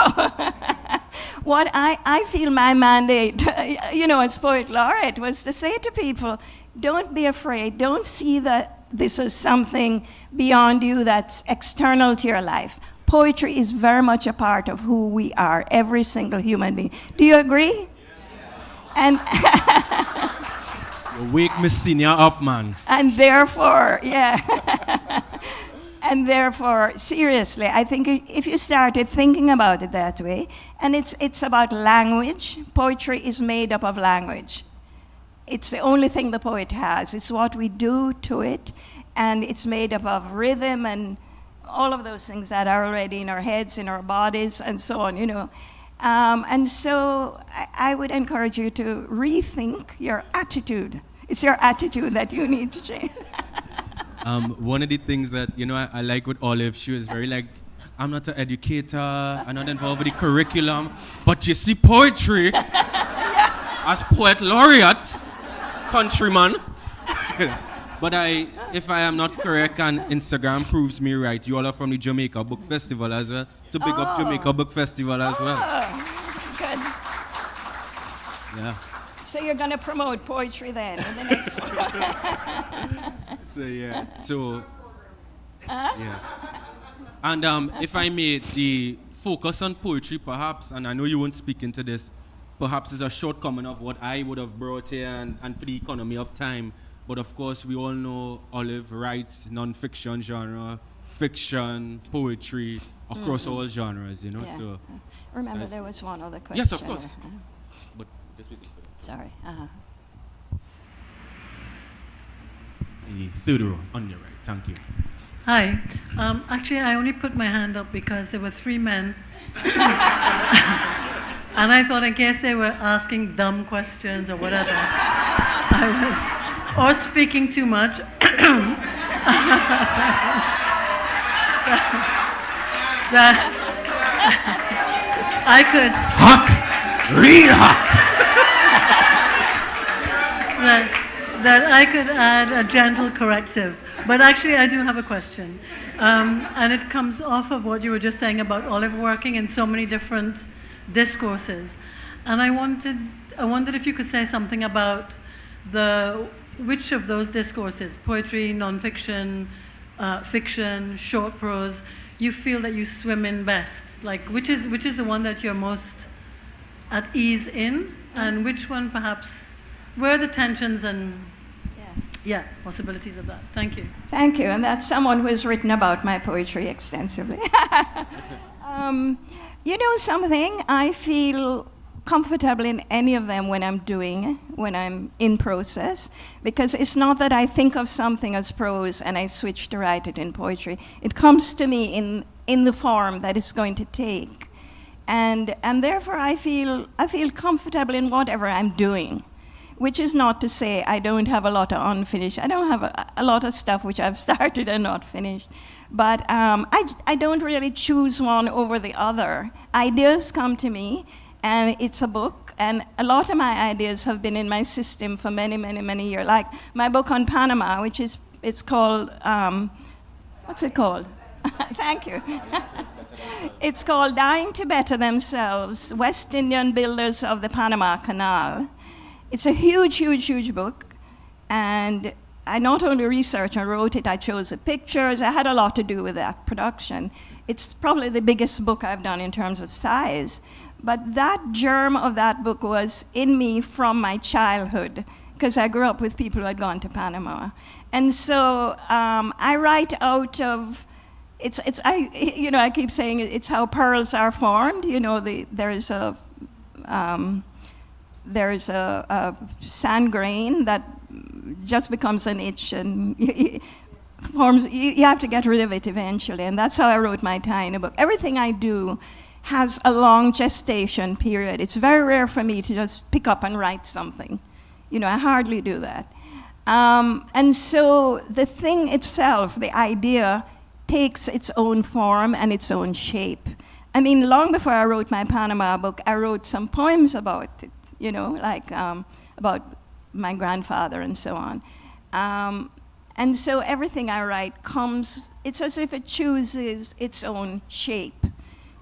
what I feel my mandate, as Poet Laureate, was to say to people, don't be afraid, don't see that this is something beyond you that's external to your life. Poetry is very much a part of who we are, every single human being. Do you agree? Yes. And wake Miss Senior up, man. And therefore, seriously, I think if you started thinking about it that way, and it's about language. Poetry is made up of language. It's the only thing the poet has. It's what we do to it, and it's made up of rhythm and all of those things that are already in our heads, in our bodies, and so on, And so I would encourage you to rethink your attitude It's your attitude that you need to change. One of the things that, I like with Olive, she was very like, I'm not an educator, I'm not involved with the curriculum, but you see poetry, as poet laureate, countryman. But if I am not correct and Instagram proves me right, you all are from the Jamaica Book Festival as well. So big up Jamaica Book Festival as well. Good. Yeah. So you're going to promote poetry then in the next one. Yes. And if I may, the focus on poetry perhaps, and I know you won't speak into this, perhaps is a shortcoming of what I would have brought here and for the economy of time. But of course, we all know Olive writes non-fiction genre, fiction, poetry, across all genres, Yeah. So Remember, there was one other question. yes, of course. But just waiting for that. Sorry. The third row on your right. Thank you. Hi. Actually, I only put my hand up because there were 3 men. And I thought in case they were asking dumb questions or whatever, or speaking too much, that I could... Hot! Real hot! that I could add a gentle corrective. But actually, I do have a question. And it comes off of what you were just saying about Olive working in so many different discourses. And I wondered if you could say something about which of those discourses, poetry, nonfiction, fiction, short prose, you feel that you swim in best? Like, which is the one that you're most at ease in, and which one perhaps, where are the tensions and possibilities of that? Thank you. Thank you, and that's someone who has written about my poetry extensively. You know something, I feel comfortable in any of them when I'm in process, because it's not that I think of something as prose and I switch to write it in poetry. It comes to me in the form that it's going to take. And therefore I feel comfortable in whatever I'm doing, which is not to say I don't have a lot of unfinished. I don't have a lot of stuff which I've started and not finished. But I don't really choose one over the other. Ideas come to me, and it's a book, and a lot of my ideas have been in my system for many, many, many years. Like my book on Panama, it's called, what's it called? Thank you. It's called Dying to Better Themselves, West Indian Builders of the Panama Canal. It's a huge, huge, huge book, and I not only researched and wrote it, I chose the pictures. I had a lot to do with that production. It's probably the biggest book I've done in terms of size. But that germ of that book was in me from my childhood, because I grew up with people who had gone to Panama. And so I write out of, I keep saying it's how pearls are formed. There's a sand grain that just becomes an itch and forms. You have to get rid of it eventually, and that's how I wrote my tiny book. Everything I do has a long gestation period. It's very rare for me to just pick up and write something. I hardly do that. And so the thing itself, the idea, takes its own form and its own shape. I mean, long before I wrote my Panama book, I wrote some poems about it, about my grandfather and so on. And so everything I write it's as if it chooses its own shape.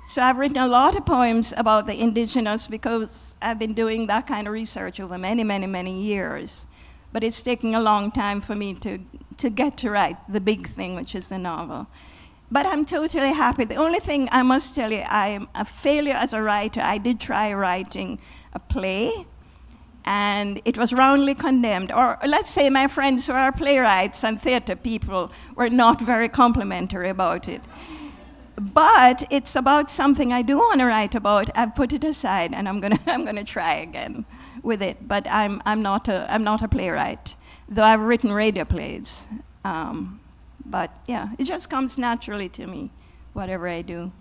So I've written a lot of poems about the Indigenous because I've been doing that kind of research over many, many, many years. But it's taking a long time for me to get to write the big thing, which is the novel. But I'm totally happy. The only thing I must tell you, I'm a failure as a writer. I did try writing a play, and it was roundly condemned. Or let's say my friends who are playwrights and theater people were not very complimentary about it. But it's about something I do want to write about. I've put it aside, and I'm gonna try again with it. But I'm not a playwright, though I've written radio plays. But yeah, it just comes naturally to me, whatever I do.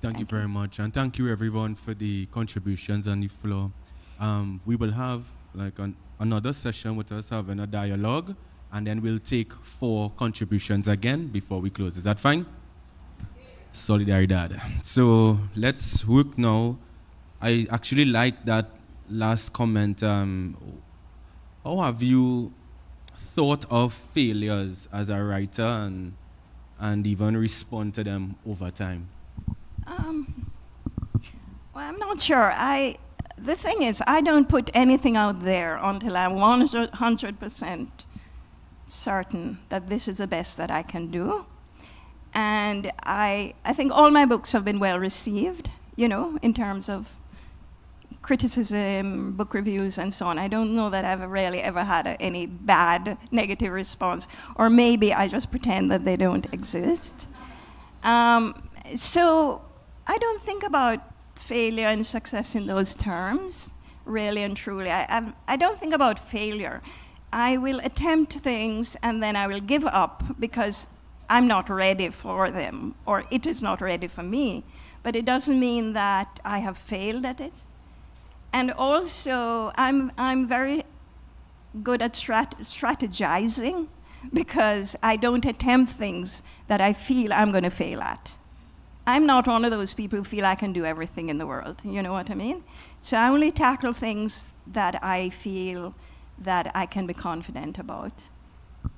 Thank you very much, and thank you everyone for the contributions on the floor. We will have like another session with us having a dialogue, and then we'll take 4 contributions again before we close. Is that fine? Solidaridad. So let's work now. I actually like that last comment. How have you thought of failures as a writer and even respond to them over time? Well, I'm not sure. The thing is, I don't put anything out there until I'm 100% certain that this is the best that I can do. And I think all my books have been well received, in terms of criticism, book reviews, and so on. I don't know that I've really ever had any bad negative response, or maybe I just pretend that they don't exist. So I don't think about failure and success in those terms, really and truly. I don't think about failure. I will attempt things and then I will give up because I'm not ready for them, or it is not ready for me. But it doesn't mean that I have failed at it. And also, I'm very good at strategizing, because I don't attempt things that I feel I'm going to fail at. I'm not one of those people who feel I can do everything in the world. You know what I mean? So I only tackle things that I feel that I can be confident about.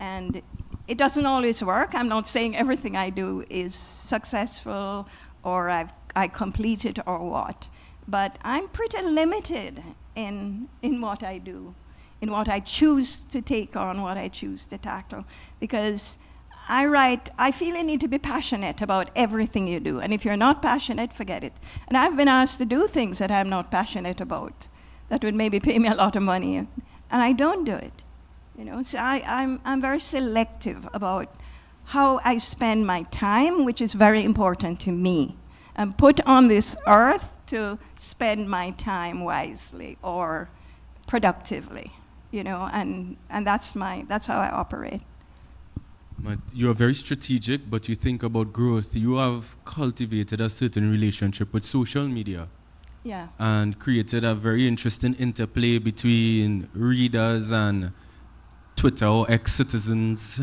And it doesn't always work. I'm not saying everything I do is successful or I complete it or what. But I'm pretty limited in what I do, in what I choose to take on, what I choose to tackle. Because I feel you need to be passionate about everything you do. And if you're not passionate, forget it. And I've been asked to do things that I'm not passionate about, that would maybe pay me a lot of money, and I don't do it. So I'm very selective about how I spend my time, which is very important to me. I'm put on this earth to spend my time wisely or productively, and that's how I operate. But you're very strategic, but you think about growth. You have cultivated a certain relationship with social media. Yeah. And created a very interesting interplay between readers and Twitter or ex-citizens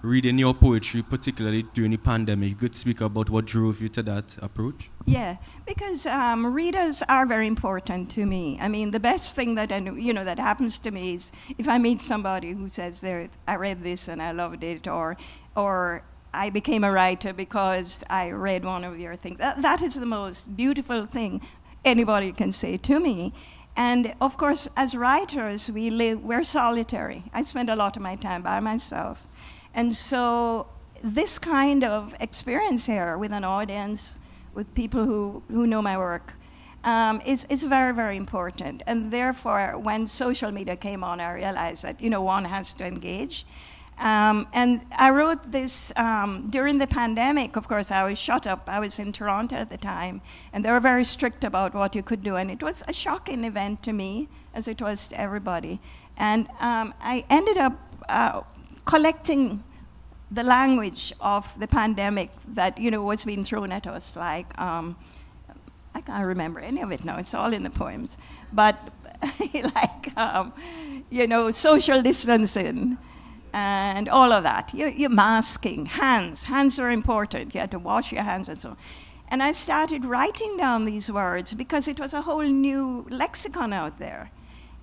reading your poetry, particularly during the pandemic. You could speak about what drove you to that approach? Yeah, because readers are very important to me. I mean, the best thing that that happens to me is if I meet somebody who says, I read this and I loved it, or I became a writer because I read one of your things. That is the most beautiful thing anybody can say to me. And of course, as writers, we're solitary. I spend a lot of my time by myself. And so this kind of experience here with an audience, with people who know my work, is very, very important. And therefore, when social media came on, I realized that, one has to engage. And I wrote this during the pandemic. Of course, I was shut up. I was in Toronto at the time, and they were very strict about what you could do. And it was a shocking event to me, as it was to everybody. And I ended up collecting the language of the pandemic that, was being thrown at us. Like, I can't remember any of it now. It's all in the poems. But social distancing, and all of that. You're masking. Hands are important. You had to wash your hands and so on. And I started writing down these words because it was a whole new lexicon out there.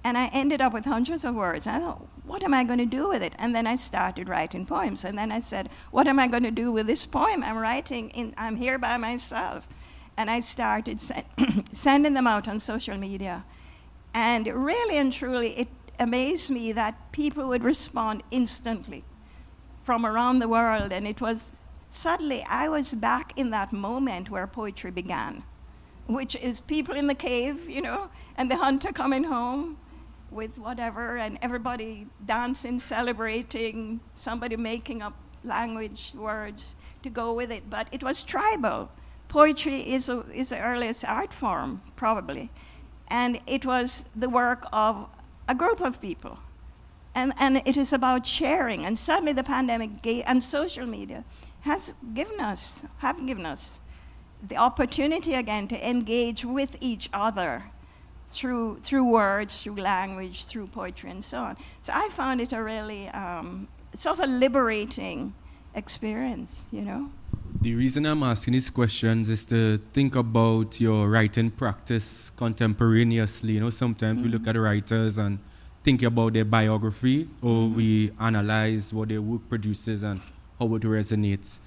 And I ended up with hundreds of words. And I thought, what am I going to do with it? And then I started writing poems. And then I said, what am I going to do with this poem I'm writing? I'm here by myself. And I started sending them out on social media. And really and truly, it amazed me that people would respond instantly from around the world. And it was suddenly, I was back in that moment where poetry began, which is people in the cave, and the hunter coming home with whatever, and everybody dancing, celebrating, somebody making up language, words to go with it. But it was tribal. Poetry is the earliest art form, probably. And it was the work of a group of people. And it is about sharing. And suddenly the pandemic and social media have given us the opportunity again to engage with each other through words, through language, through poetry, and so on. So I found it a really sort of liberating experience, you know. The reason I'm asking these questions is to think about your writing practice contemporaneously. You know, sometimes we look at writers and think about their biography, or we analyze what their work produces and how it resonates.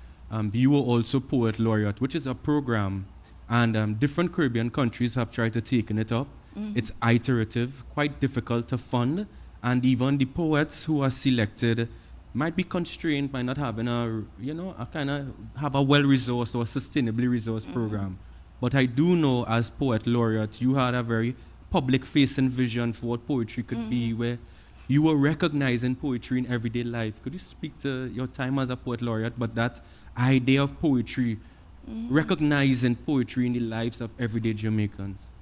You were also Poet Laureate, which is a program, and different Caribbean countries have tried to take it up. It's iterative, quite difficult to fund, and even the poets who are selected might be constrained by not having a kind of have a well-resourced or sustainably resourced program. But I do know, as Poet Laureate, you had a very public-facing vision for what poetry could be, where you were recognizing poetry in everyday life. Could you speak to your time as a Poet Laureate, but that idea of poetry, recognizing poetry in the lives of everyday Jamaicans?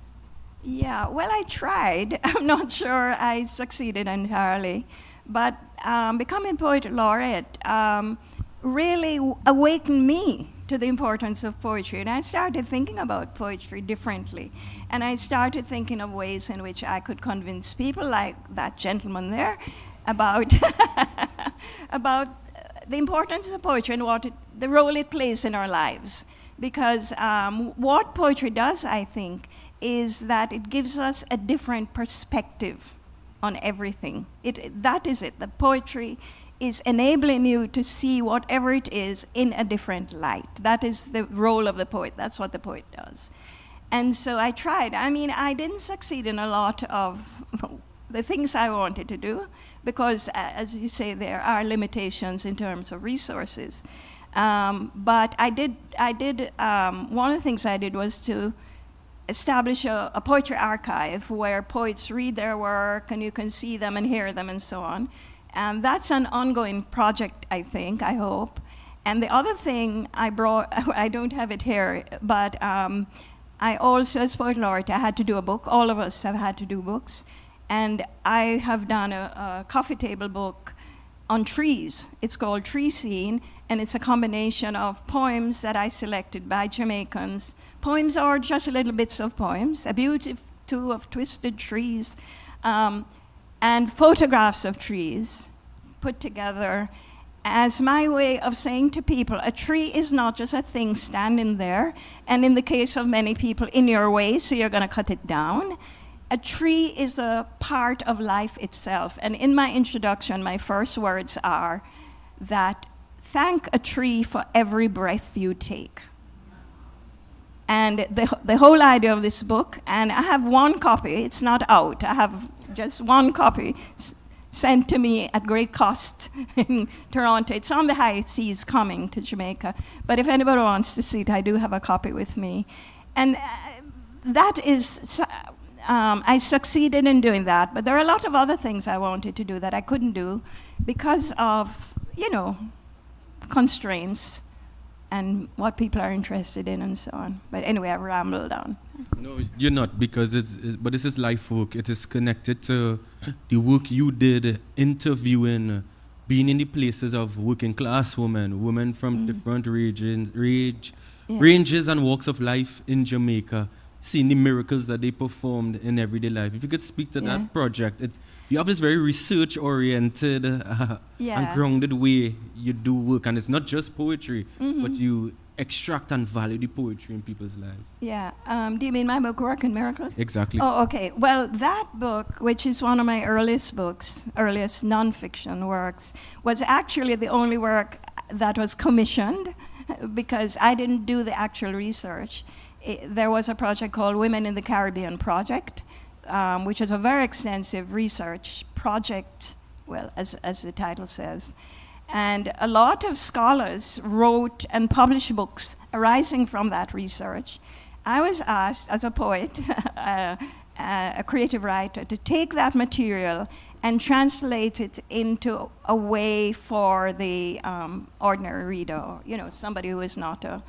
Yeah, well, I tried. I'm not sure I succeeded entirely. But becoming Poet Laureate really awakened me to the importance of poetry. And I started thinking about poetry differently. And I started thinking of ways in which I could convince people like that gentleman there about, about the importance of poetry and the role it plays in our lives. Because what poetry does, I think, is that it gives us a different perspective on everything. That is it. The poetry is enabling you to see whatever it is in a different light. That is the role of the poet. That's what the poet does. And so I tried. I mean, I didn't succeed in a lot of the things I wanted to do because, as you say, there are limitations in terms of resources. But I did. One of the things I did was to establish a poetry archive where poets read their work and you can see them and hear them and so on. And that's an ongoing project, I think, I hope. And the other thing I brought, I don't have it here, but I also, as Poet Laureate, I had to do a book. All of us have had to do books. And I have done a coffee table book on trees. It's called Tree Scene, and it's a combination of poems that I selected by Jamaicans. Poems are just little bits of poems, a beautiful two of twisted trees, and photographs of trees put together as my way of saying to people, a tree is not just a thing standing there, and in the case of many people, in your way, so you're going to cut it down. A tree is a part of life itself. And in my introduction, my first words are that thank a tree for every breath you take. And the whole idea of this book, and I have one copy, it's not out, I have just one copy sent to me at great cost in Toronto. It's on the high seas coming to Jamaica. But if anybody wants to see it, I do have a copy with me. And that is... I succeeded in doing that, but there are a lot of other things I wanted to do that I couldn't do because of, constraints and what people are interested in and so on. But anyway, I've rambled on. No, you're not, because but this is life work. It is connected to the work you did interviewing, being in the places of working class women from different ranges and walks of life in Jamaica, seeing the miracles that they performed in everyday life. If you could speak to that project, you have this very research-oriented and grounded way you do work, and it's not just poetry, but you extract and value the poetry in people's lives. Yeah. Do you mean my book, Work and Miracles? Exactly. Oh, okay. Well, that book, which is one of my earliest books, earliest nonfiction works, was actually the only work that was commissioned because I didn't do the actual research. There was a project called Women in the Caribbean Project, which is a very extensive research project, well, as the title says. And a lot of scholars wrote and published books arising from that research. I was asked, as a poet, a creative writer, to take that material and translate it into a way for the ordinary reader, somebody who is not an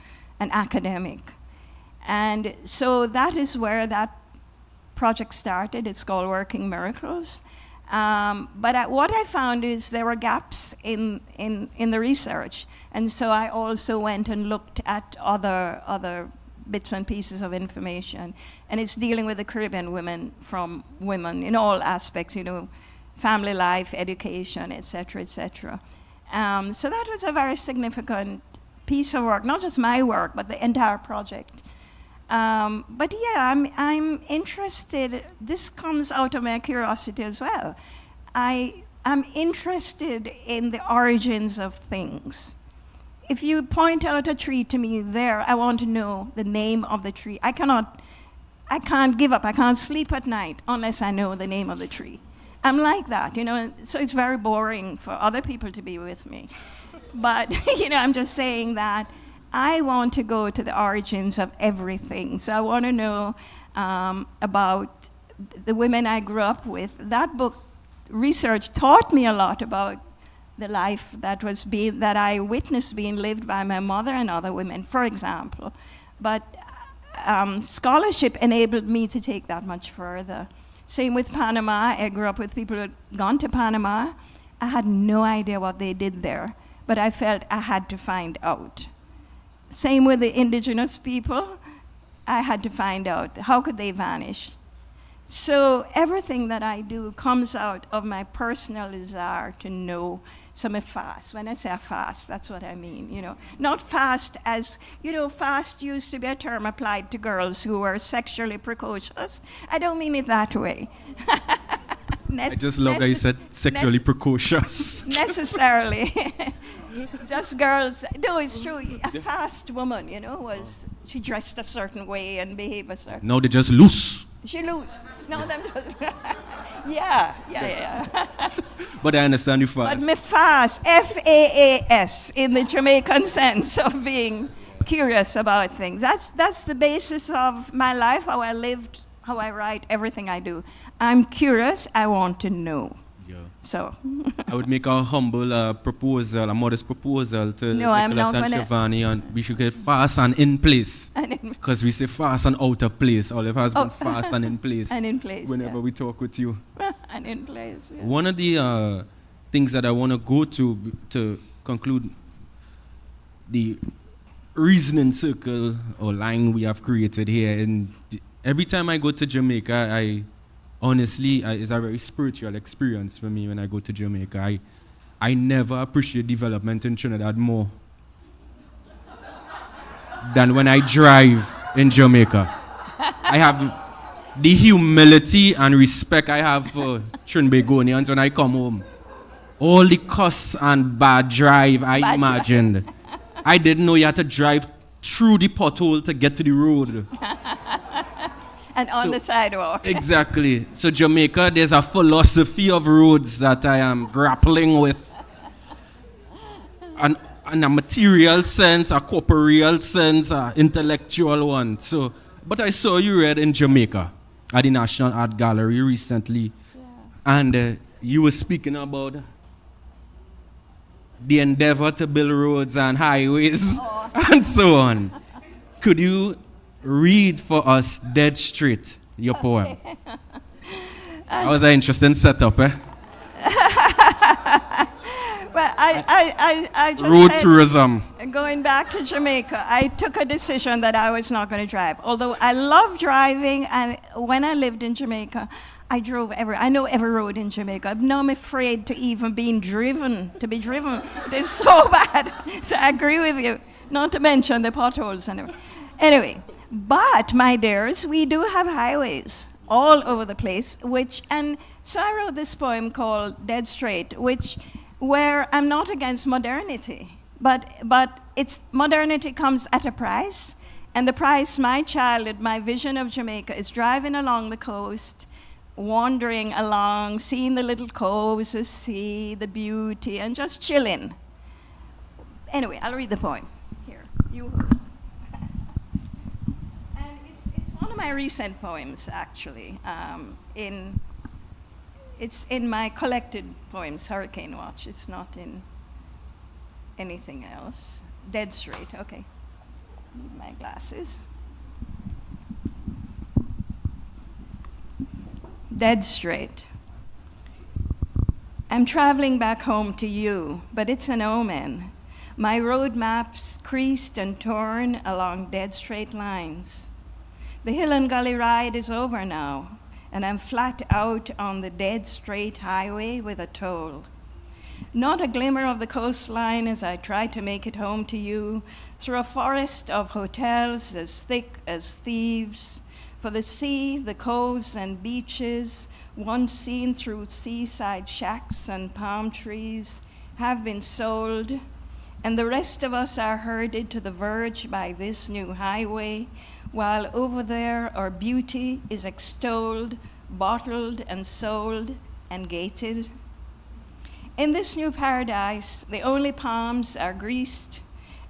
academic. And so that is where that project started. It's called Working Miracles. But what I found is there were gaps in the research. And so I also went and looked at other bits and pieces of information. And it's dealing with the Caribbean women from women in all aspects, you know, family life, education, et cetera, et cetera. So that was a very significant piece of work, not just my work, but the entire project. But yeah, I'm interested, this comes out of my curiosity as well. I'm interested in the origins of things. If you point out a tree to me there, I want to know the name of the tree. I can't give up, I can't sleep at night unless I know the name of the tree. I'm like that, you know, so it's very boring for other people to be with me. But, you know, I'm just saying that I want to go to the origins of everything. So I want to know about the women I grew up with. That book, research, taught me a lot about the life that I witnessed being lived by my mother and other women, for example. But scholarship enabled me to take that much further. Same with Panama. I grew up with people who had gone to Panama. I had no idea what they did there, but I felt I had to find out. Same with the indigenous people. I had to find out, how could they vanish? So everything that I do comes out of my personal desire to know. So I'm a fast. When I say a fast, that's what I mean, you know. Not fast as, you know, fast used to be a term applied to girls who were sexually precocious. I don't mean it that way. I just love that you said sexually precocious. Necessarily. Just girls. No, it's true. A fast woman, you know, she dressed a certain way and behaved a certain way. No, they're just loose. She loose. No, them just. Yeah. But I understand you fast. But me fast, F-A-A-S, in the Jamaican sense of being curious about things. That's the basis of my life, how I lived, how I write, everything I do. I'm curious, I want to know. Yeah. So. I would make a humble proposal, a modest proposal to Nicholas and Shivani, and we should get fast and in place. Because we say fast and out of place. Olive has been fast and in place. And in place, whenever we talk with you. And in place, yeah. One of the things that I want to go to conclude the reasoning circle or line we have created here, and every time I go to Jamaica, honestly, it's a very spiritual experience for me when I go to Jamaica. I never appreciate development in Trinidad more than when I drive in Jamaica. I have the humility and respect I have for Trinbagonians when I come home. All the cuss and bad drive I imagined. I didn't know you had to drive through the pothole to get to the road. And on the sidewalk. Exactly. So Jamaica, there's a philosophy of roads that I am grappling with. And a material sense, a corporeal sense, an intellectual one. So, but I saw you read in Jamaica at the National Art Gallery recently. Yeah. And you were speaking about the endeavor to build roads and highways and so on. Could you read for us Dead Straight, your poem? That was an interesting setup, eh? Well, I just road tourism. Going back to Jamaica, I took a decision that I was not going to drive. Although I love driving, and when I lived in Jamaica, I drove I know every road in Jamaica. Now I'm afraid to even be driven. It's so bad. So I agree with you. Not to mention the potholes and everything. Anyway, but my dears, we do have highways all over the place, and so I wrote this poem called Dead Straight, where I'm not against modernity, but modernity comes at a price, and the price, my childhood, my vision of Jamaica is driving along the coast, wandering along, seeing the little coves, the sea, the beauty, and just chilling. Anyway, I'll read the poem. Here, you. And it's one of my recent poems, actually. It's in my collected poems, Hurricane Watch. It's not in anything else. Dead Straight, okay. Need my glasses. Dead Straight. I'm traveling back home to you, but it's an omen. My road maps creased and torn along dead straight lines. The hill and gully ride is over now, and I'm flat out on the dead straight highway with a toll. Not a glimmer of the coastline as I try to make it home to you through a forest of hotels as thick as thieves. For the sea, the coves and beaches, once seen through seaside shacks and palm trees, have been sold, and the rest of us are herded to the verge by this new highway, while over there our beauty is extolled, bottled and sold and gated. In this new paradise, the only palms are greased,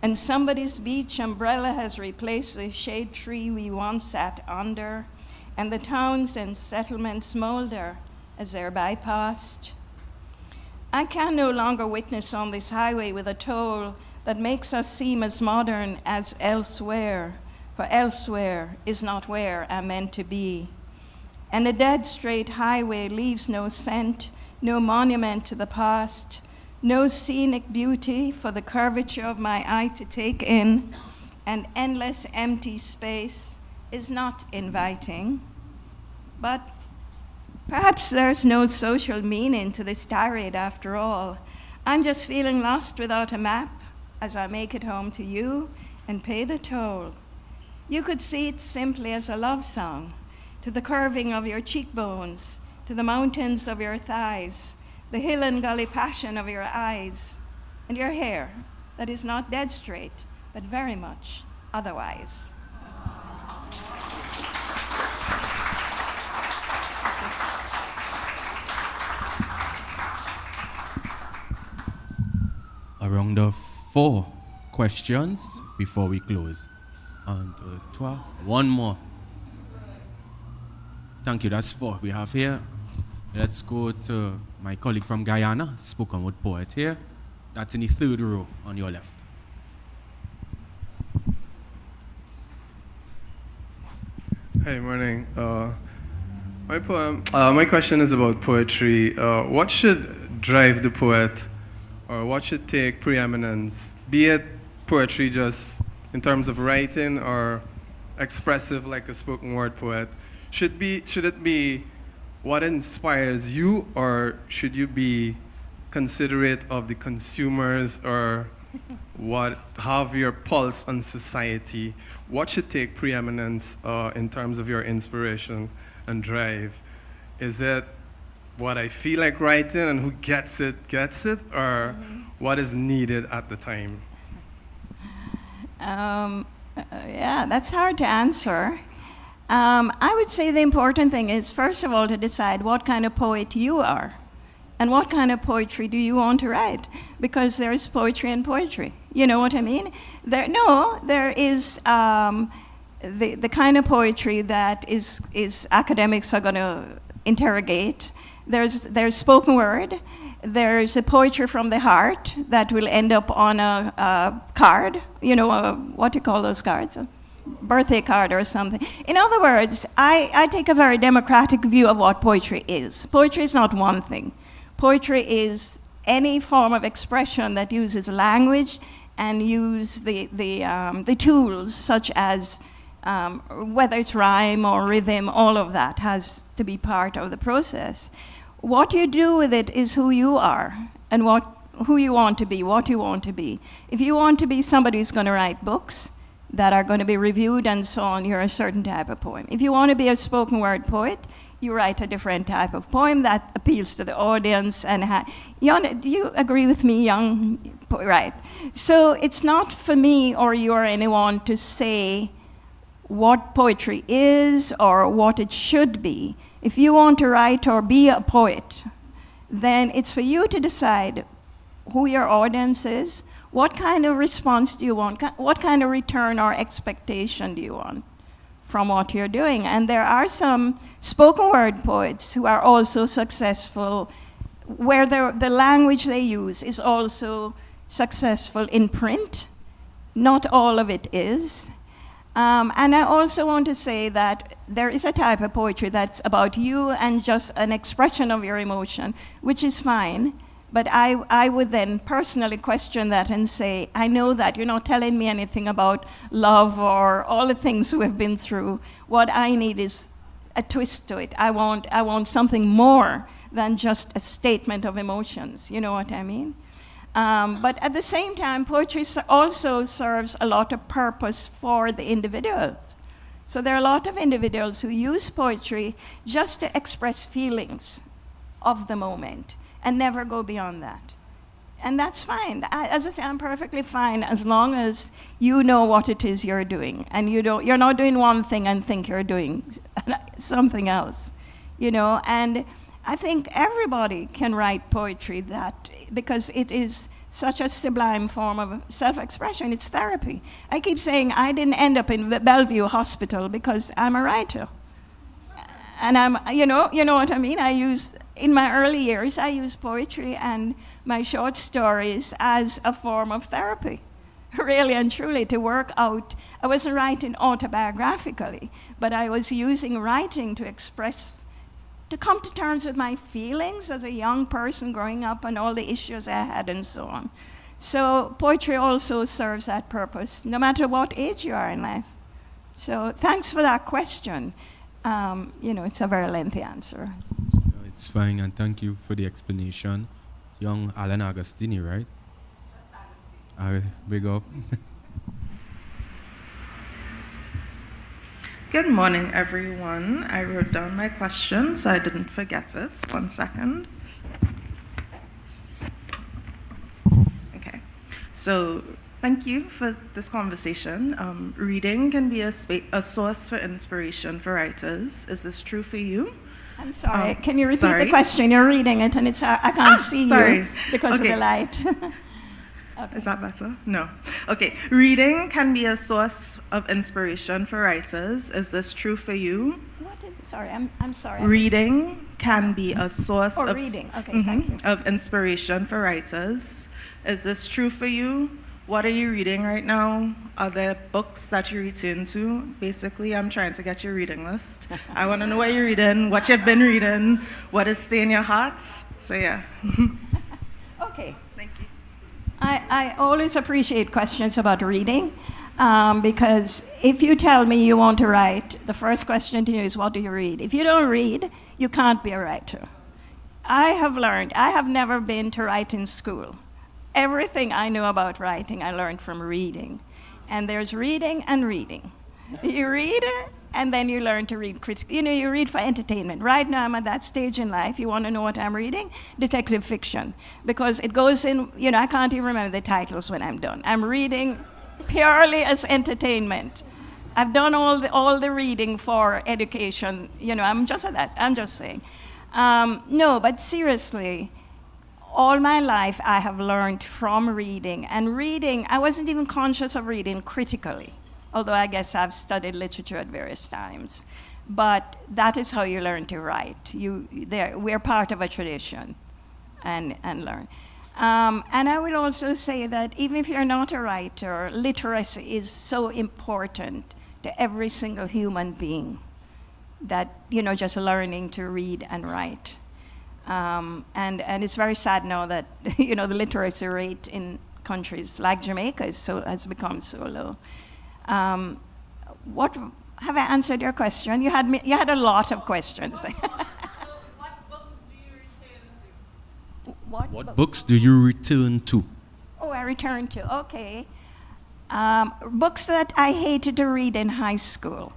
and somebody's beach umbrella has replaced the shade tree we once sat under, and the towns and settlements smolder as they're bypassed. I can no longer witness on this highway with a toll that makes us seem as modern as elsewhere, for elsewhere is not where I'm meant to be. And a dead straight highway leaves no scent, no monument to the past, no scenic beauty for the curvature of my eye to take in, and endless empty space is not inviting. But perhaps there's no social meaning to this tirade after all. I'm just feeling lost without a map as I make it home to you and pay the toll. You could see it simply as a love song, to the curving of your cheekbones, to the mountains of your thighs, the hill and gully passion of your eyes, and your hair that is not dead straight, but very much otherwise. A round of 4 questions before we close. Un, deux, trois. One more. Thank you, that's 4 we have here. Let's go to my colleague from Guyana, spoken word poet here. That's in the 3rd row on your left. Hey, morning. My question is about poetry. What should drive the poet, or what should take preeminence, be it poetry just in terms of writing or expressive like a spoken word poet? Should it be what inspires you, or should you be considerate of the consumers, or have your pulse on society? What should take preeminence in terms of your inspiration and drive? Is it what I feel like writing and who gets it, or what is needed at the time? Yeah, that's hard to answer. I would say the important thing is, first of all, to decide what kind of poet you are and what kind of poetry do you want to write, because there's poetry and poetry. You know what I mean? There is the kind of poetry that is academics are going to interrogate. There's spoken word. There's a poetry from the heart that will end up on a card. You know, what do you call those cards? Birthday card or something. In other words, I take a very democratic view of what poetry is. Poetry is not one thing. Poetry is any form of expression that uses language and use the tools such as whether it's rhyme or rhythm, all of that has to be part of the process. What you do with it is who you are and who you want to be, what you want to be. If you want to be somebody who's going to write books that are going to be reviewed and so on, you're a certain type of poem. If you want to be a spoken word poet, you write a different type of poem that appeals to the audience. And do you agree with me, young? Right. So it's not for me or you or anyone to say what poetry is or what it should be. If you want to write or be a poet, then it's for you to decide who your audience is, what kind of response do you want, what kind of return or expectation do you want from what you're doing. And there are some spoken word poets who are also successful, where the language they use is also successful in print. Not all of it is. And I also want to say that there is a type of poetry that's about you and just an expression of your emotion, which is fine. But I would then personally question that and say, I know that you're not telling me anything about love or all the things we've been through. What I need is a twist to it. I want something more than just a statement of emotions. You know what I mean? But at the same time, poetry also serves a lot of purpose for the individuals. So there are a lot of individuals who use poetry just to express feelings of the moment and never go beyond that. And that's fine. As I say, I'm perfectly fine as long as you know what it is you're doing, and you're not doing one thing and think you're doing something else, you know. And I think everybody can write poetry because it is such a sublime form of self-expression. It's therapy. I keep saying I didn't end up in Bellevue Hospital because I'm a writer. And you know what I mean? In my early years, I used poetry and my short stories as a form of therapy, really and truly, to work out. I wasn't writing autobiographically, but I was using writing to come to terms with my feelings as a young person growing up and all the issues I had and so on. So poetry also serves that purpose, no matter what age you are in life. So thanks for that question. It's a very lengthy answer. It's fine, and thank you for the explanation. Young Alan Agostini, right? Big up. Good morning, everyone. I wrote down my question, so I didn't forget it. 1 second. Okay. So, thank you for this conversation. Reading can be a source for inspiration for writers. Is this true for you? I'm sorry. Can you repeat the question? You're reading it, and it's hard. I can't see you because of the light. Okay. Is that better? No. Okay. Reading can be a source of inspiration for writers. Is this true for you? What is? Sorry, I'm sorry. Reading can be a source of inspiration for writers. Is this true for you? What are you reading right now? Are there books that you return to? Basically, I'm trying to get your reading list. I want to know what you're reading, what you've been reading, what is staying in your hearts. So yeah. Okay. Thank you. I always appreciate questions about reading because if you tell me you want to write, the first question to you is, what do you read? If you don't read, you can't be a writer. I have learned, I have never been to writing school. Everything I know about writing, I learned from reading. And there's reading and reading. You read and then you learn to read critically. You read for entertainment. Right now, I'm at that stage in life. You want to know what I'm reading? Detective fiction. Because it goes in, I can't even remember the titles when I'm done. I'm reading purely as entertainment. I've done all the reading for education. I'm just at that. I'm just saying. No, but seriously, all my life I have learned from reading. And reading, I wasn't even conscious of reading critically, although I guess I've studied literature at various times. But that is how you learn to write. We're part of a tradition and learn. And I will also say that even if you're not a writer, literacy is so important to every single human being that, just learning to read and write. And it's very sad now that, the literacy rate in countries like Jamaica has become so low. Have I answered your question? You had a lot of questions. So what books do you return to? What books do you return to? Oh, I return to, okay. Books that I hated to read in high school.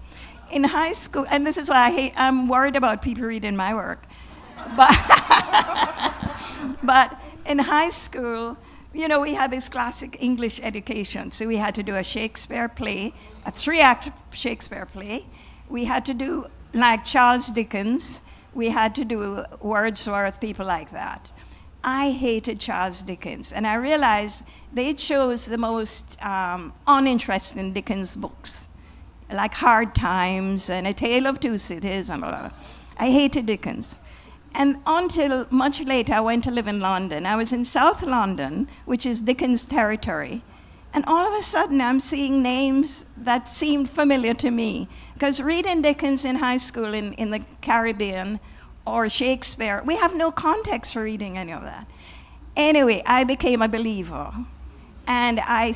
In high school, and this is why I'm worried about people reading my work. But in high school, we had this classic English education. So we had to do a Shakespeare play, a 3-act Shakespeare play. We had to do, like Charles Dickens, we had to do Wordsworth, people like that. I hated Charles Dickens, and I realized they chose the most uninteresting Dickens books, like Hard Times and A Tale of Two Cities, and blah, blah, blah. I hated Dickens. And until much later, I went to live in London. I was in South London, which is Dickens territory. And all of a sudden, I'm seeing names that seemed familiar to me. Because reading Dickens in high school in the Caribbean or Shakespeare, we have no context for reading any of that. Anyway, I became a believer. And I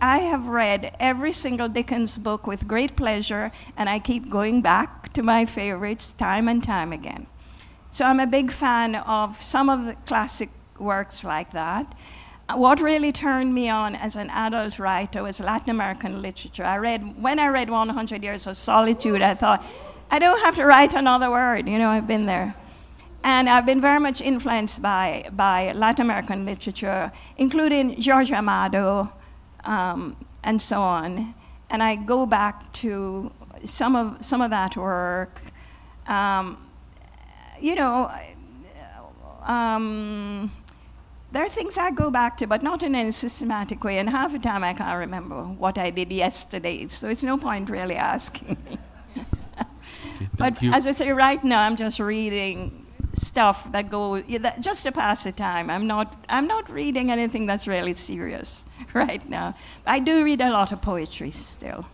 have read every single Dickens book with great pleasure, and I keep going back to my favorites time and time again. So I'm a big fan of some of the classic works like that. What really turned me on as an adult writer was Latin American literature. When I read 100 Years of Solitude, I thought, I don't have to write another word, I've been there. And I've been very much influenced by Latin American literature, including Jorge Amado, and so on. And I go back to some of that work. There are things I go back to, but not in any systematic way. And half the time I can't remember what I did yesterday, so it's no point really asking me. But as I say, right now I'm just reading stuff that just to pass the time. I'm not reading anything that's really serious right now. I do read a lot of poetry still.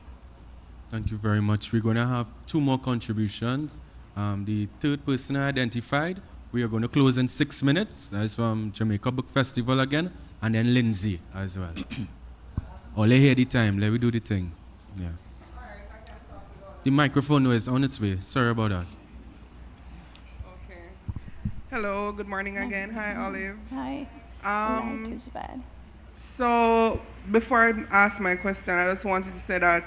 Thank you very much. We're going to have 2 more contributions. The third person identified, we are going to close in 6 minutes. That's from Jamaica Book Festival again, and then Lindsay as well. Let's hear the time. Let me do the thing. Yeah. The microphone is on its way. Sorry about that. Hello, good morning again. Hi, Olive. Hi. Light is bad. So, before I ask my question, I just wanted to say that,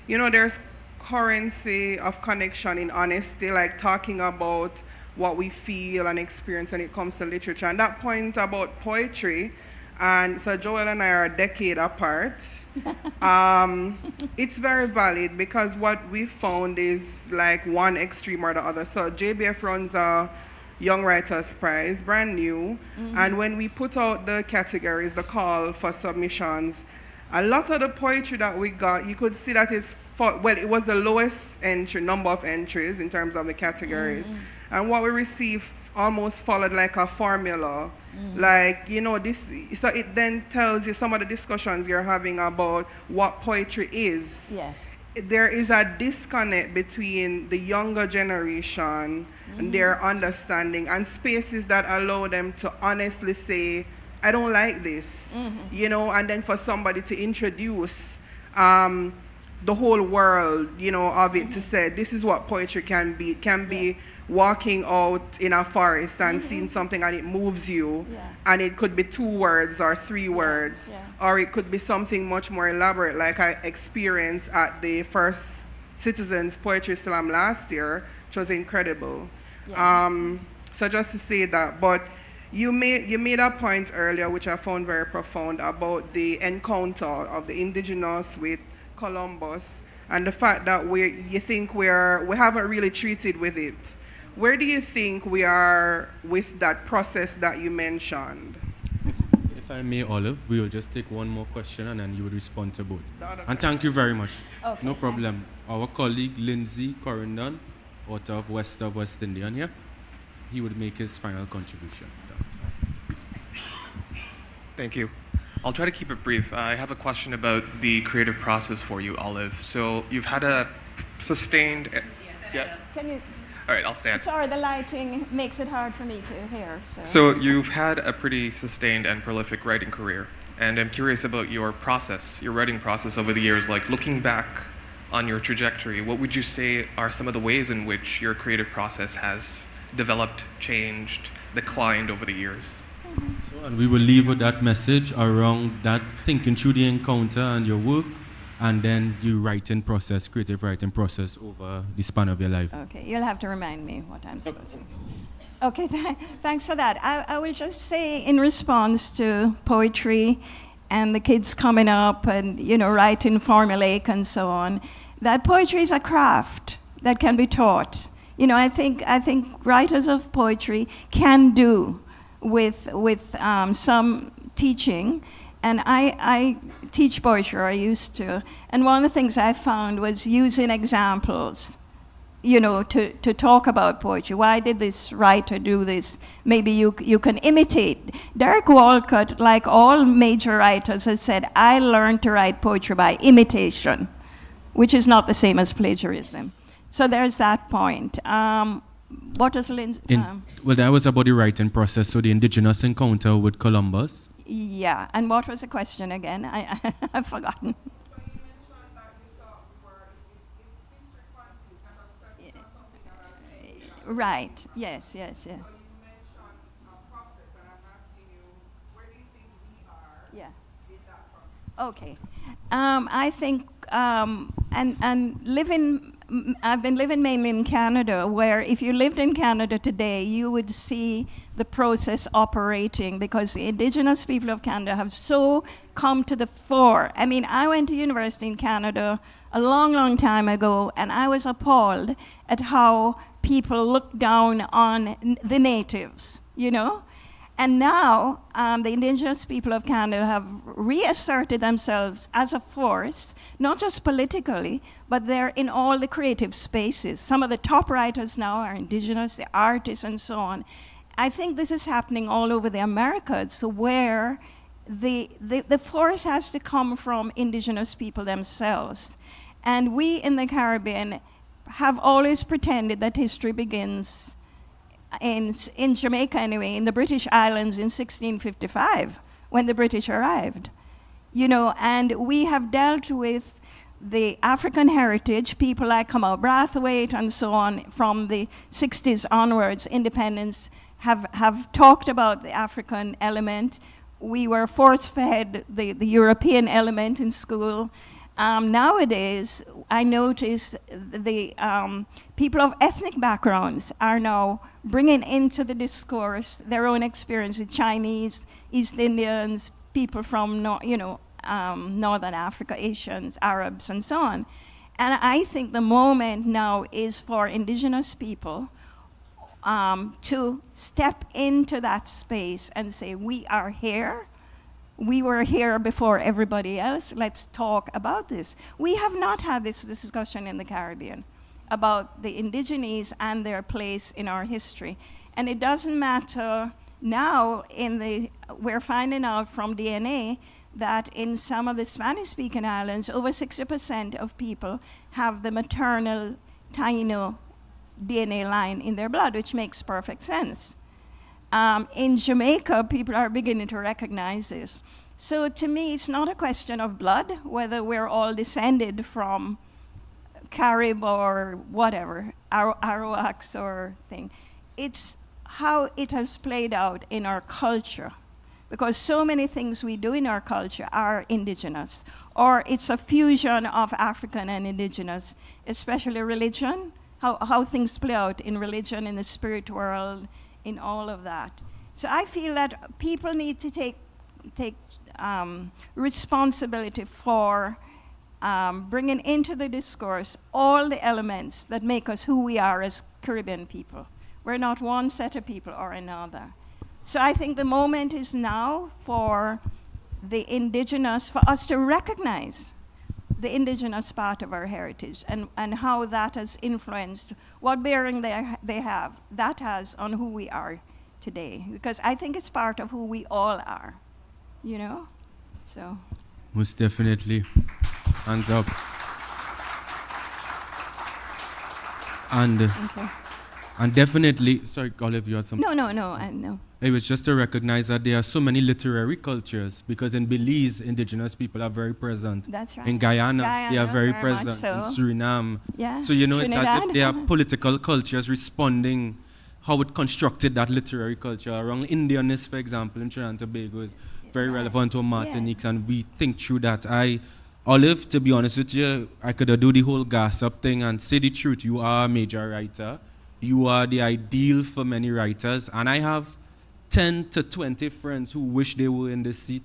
there's currency of connection in honesty, like talking about what we feel and experience when it comes to literature. And that point about poetry, and so Joel and I are a decade apart. It's very valid because what we found is like one extreme or the other. So JBF runs a Young Writers Prize, brand new. Mm-hmm. And when we put out the categories, the call for submissions, a lot of the poetry that we got, you could see that it was the lowest number of entries in terms of the categories. Mm-hmm. And what we received almost followed like a formula. Mm-hmm. Like, so it then tells you some of the discussions you're having about what poetry is. Yes. There is a disconnect between the younger generation and their understanding and spaces that allow them to honestly say, I don't like this, and then for somebody to introduce the whole world, of it to say, this is what poetry can be. It can be walking out in a forest and seeing something and it moves you, and it could be 2 words or 3 words, or it could be something much more elaborate, like I experienced at the first Citizens Poetry Slam last year, which was incredible. So just to say that, but you made a point earlier, which I found very profound, about the encounter of the Indigenous with Columbus, and the fact that we haven't really treated with it. Where do you think we are with that process that you mentioned? If I may, Olive, we will just take one more question and then you will respond to both. And thank you very much. Okay, no problem. Thanks. Our colleague Lindsay Corrindon, out of West Indian here, he would make his final contribution. Thank you. I'll try to keep it brief. I have a question about the creative process for you, Olive. So you've had a sustained... Can you... All right, I'll stand. Sorry, the lighting makes it hard for me to hear. So you've had a pretty sustained and prolific writing career. And I'm curious about your process, your writing process over the years. Like, looking back on your trajectory, what would you say are some of the ways in which your creative process has developed, changed, declined over the years? So, and we will leave with that message around that thinking through the encounter and your work, and then your creative writing process over the span of your life. Okay, you'll have to remind me what I'm supposed to do. Okay, thanks for that. I will just say, in response to poetry and the kids coming up and, writing formulaic and so on, that poetry is a craft that can be taught. I think writers of poetry can do with some teaching. And I teach poetry, or I used to. And one of the things I found was using examples, to talk about poetry. Why did this writer do this? Maybe you can imitate. Derek Walcott, like all major writers, has said, I learned to write poetry by imitation, which is not the same as plagiarism. So there's that point. what was Lynn? Well, that was about the writing process, so the Indigenous encounter with Columbus. Yeah, and what was the question again? I've forgotten. Right, yes. Yeah. Okay. I think, and I've been living mainly in Canada, where if you lived in Canada today, you would see the process operating, because the Indigenous people of Canada have so come to the fore. I mean, I went to university in Canada a long time ago, and I was appalled at how people look down on the natives, you know? And now the Indigenous people of Canada have reasserted themselves as a force, not just politically, but they're in all the creative spaces. Some of the top writers now are Indigenous, the artists and so on. I think this is happening all over the Americas, where the force has to come from Indigenous people themselves. And we in the Caribbean have always pretended that history begins in Jamaica anyway, in the British Islands in 1655, when the British arrived. You know, and we have dealt with the African heritage, people like Kamau Brathwaite and so on, from the 60s onwards, independence, have talked about the African element. We were force-fed the European element in school. Nowadays, I notice the people of ethnic backgrounds are now bringing into the discourse their own experience, the Chinese, East Indians, people from Northern Africa, Asians, Arabs, and so on. And I think the moment now is for Indigenous people to step into that space and say, we are here. We were here before everybody else. Let's talk about this. We have not had this discussion in the Caribbean about the Indigenes and their place in our history. And it doesn't matter now, we're finding out from DNA that in some of the Spanish-speaking islands, over 60% of people have the maternal Taino DNA line in their blood, which makes perfect sense. In Jamaica, people are beginning to recognize this. So to me, it's not a question of blood, whether we're all descended from Carib or whatever, Arawaks or thing. It's how it has played out in our culture. Because so many things we do in our culture are Indigenous, or it's a fusion of African and Indigenous, especially religion, how things play out in religion, in the spirit world, in all of that. So I feel that people need to take responsibility for bringing into the discourse all the elements that make us who we are as Caribbean people. We're not one set of people or another. So I think the moment is now for the Indigenous, for us to recognize the Indigenous part of our heritage and how that has influenced, what bearing they have, that has on who we are today. Because I think it's part of who we all are, you know? So. Most definitely. Hands up. And definitely, sorry, Olive, you had something? No. It was just to recognize that there are so many literary cultures, because in Belize, Indigenous people are very present. That's right. In Guyana they are very present. So. In Suriname. Yeah. So, you know, Trinidad. it's as if there are political cultures responding how it constructed that literary culture. Around Indianness, for example, in Trinidad and Tobago is very relevant to Martinique, and we think through that. Olive, to be honest with you, I could do the whole gossip thing and say the truth. You are a major writer. You are the ideal for many writers, and I have 10 to 20 friends who wish they were in this seat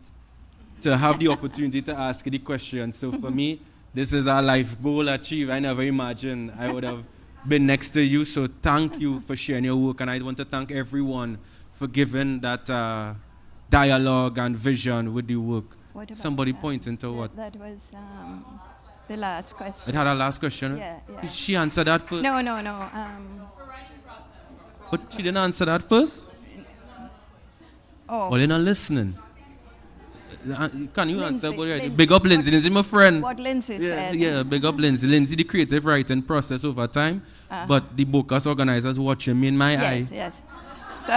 to have the opportunity to ask you the question. So for me, this is a life goal achieved. I never imagined I would have been next to you. So thank you for sharing your work, and I want to thank everyone for giving that dialogue and vision with the work. Somebody pointing to what? That was the last question. It had a last question? Yeah. She answered that first? No. But she didn't answer that first? Oh. Well, you're not listening. Can you Lindsay, answer? Lindsay. Big up Lindsay. Lindsay, my friend. What Lindsay Yeah, said. yeah, big up Lindsay. Lindsay, the creative writing process over time, but the Bocas organizers watching me in my eye. Yes, yes. So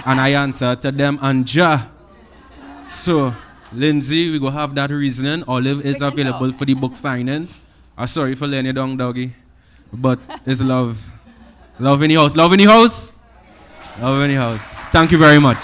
And I answer to them and Ja. So, Lindsay, we go have that reasoning. Olive is available for the book signing. Sorry for laying it down, doggy. But it's love. Love in the house. Love in the house. Love in the house. Thank you very much.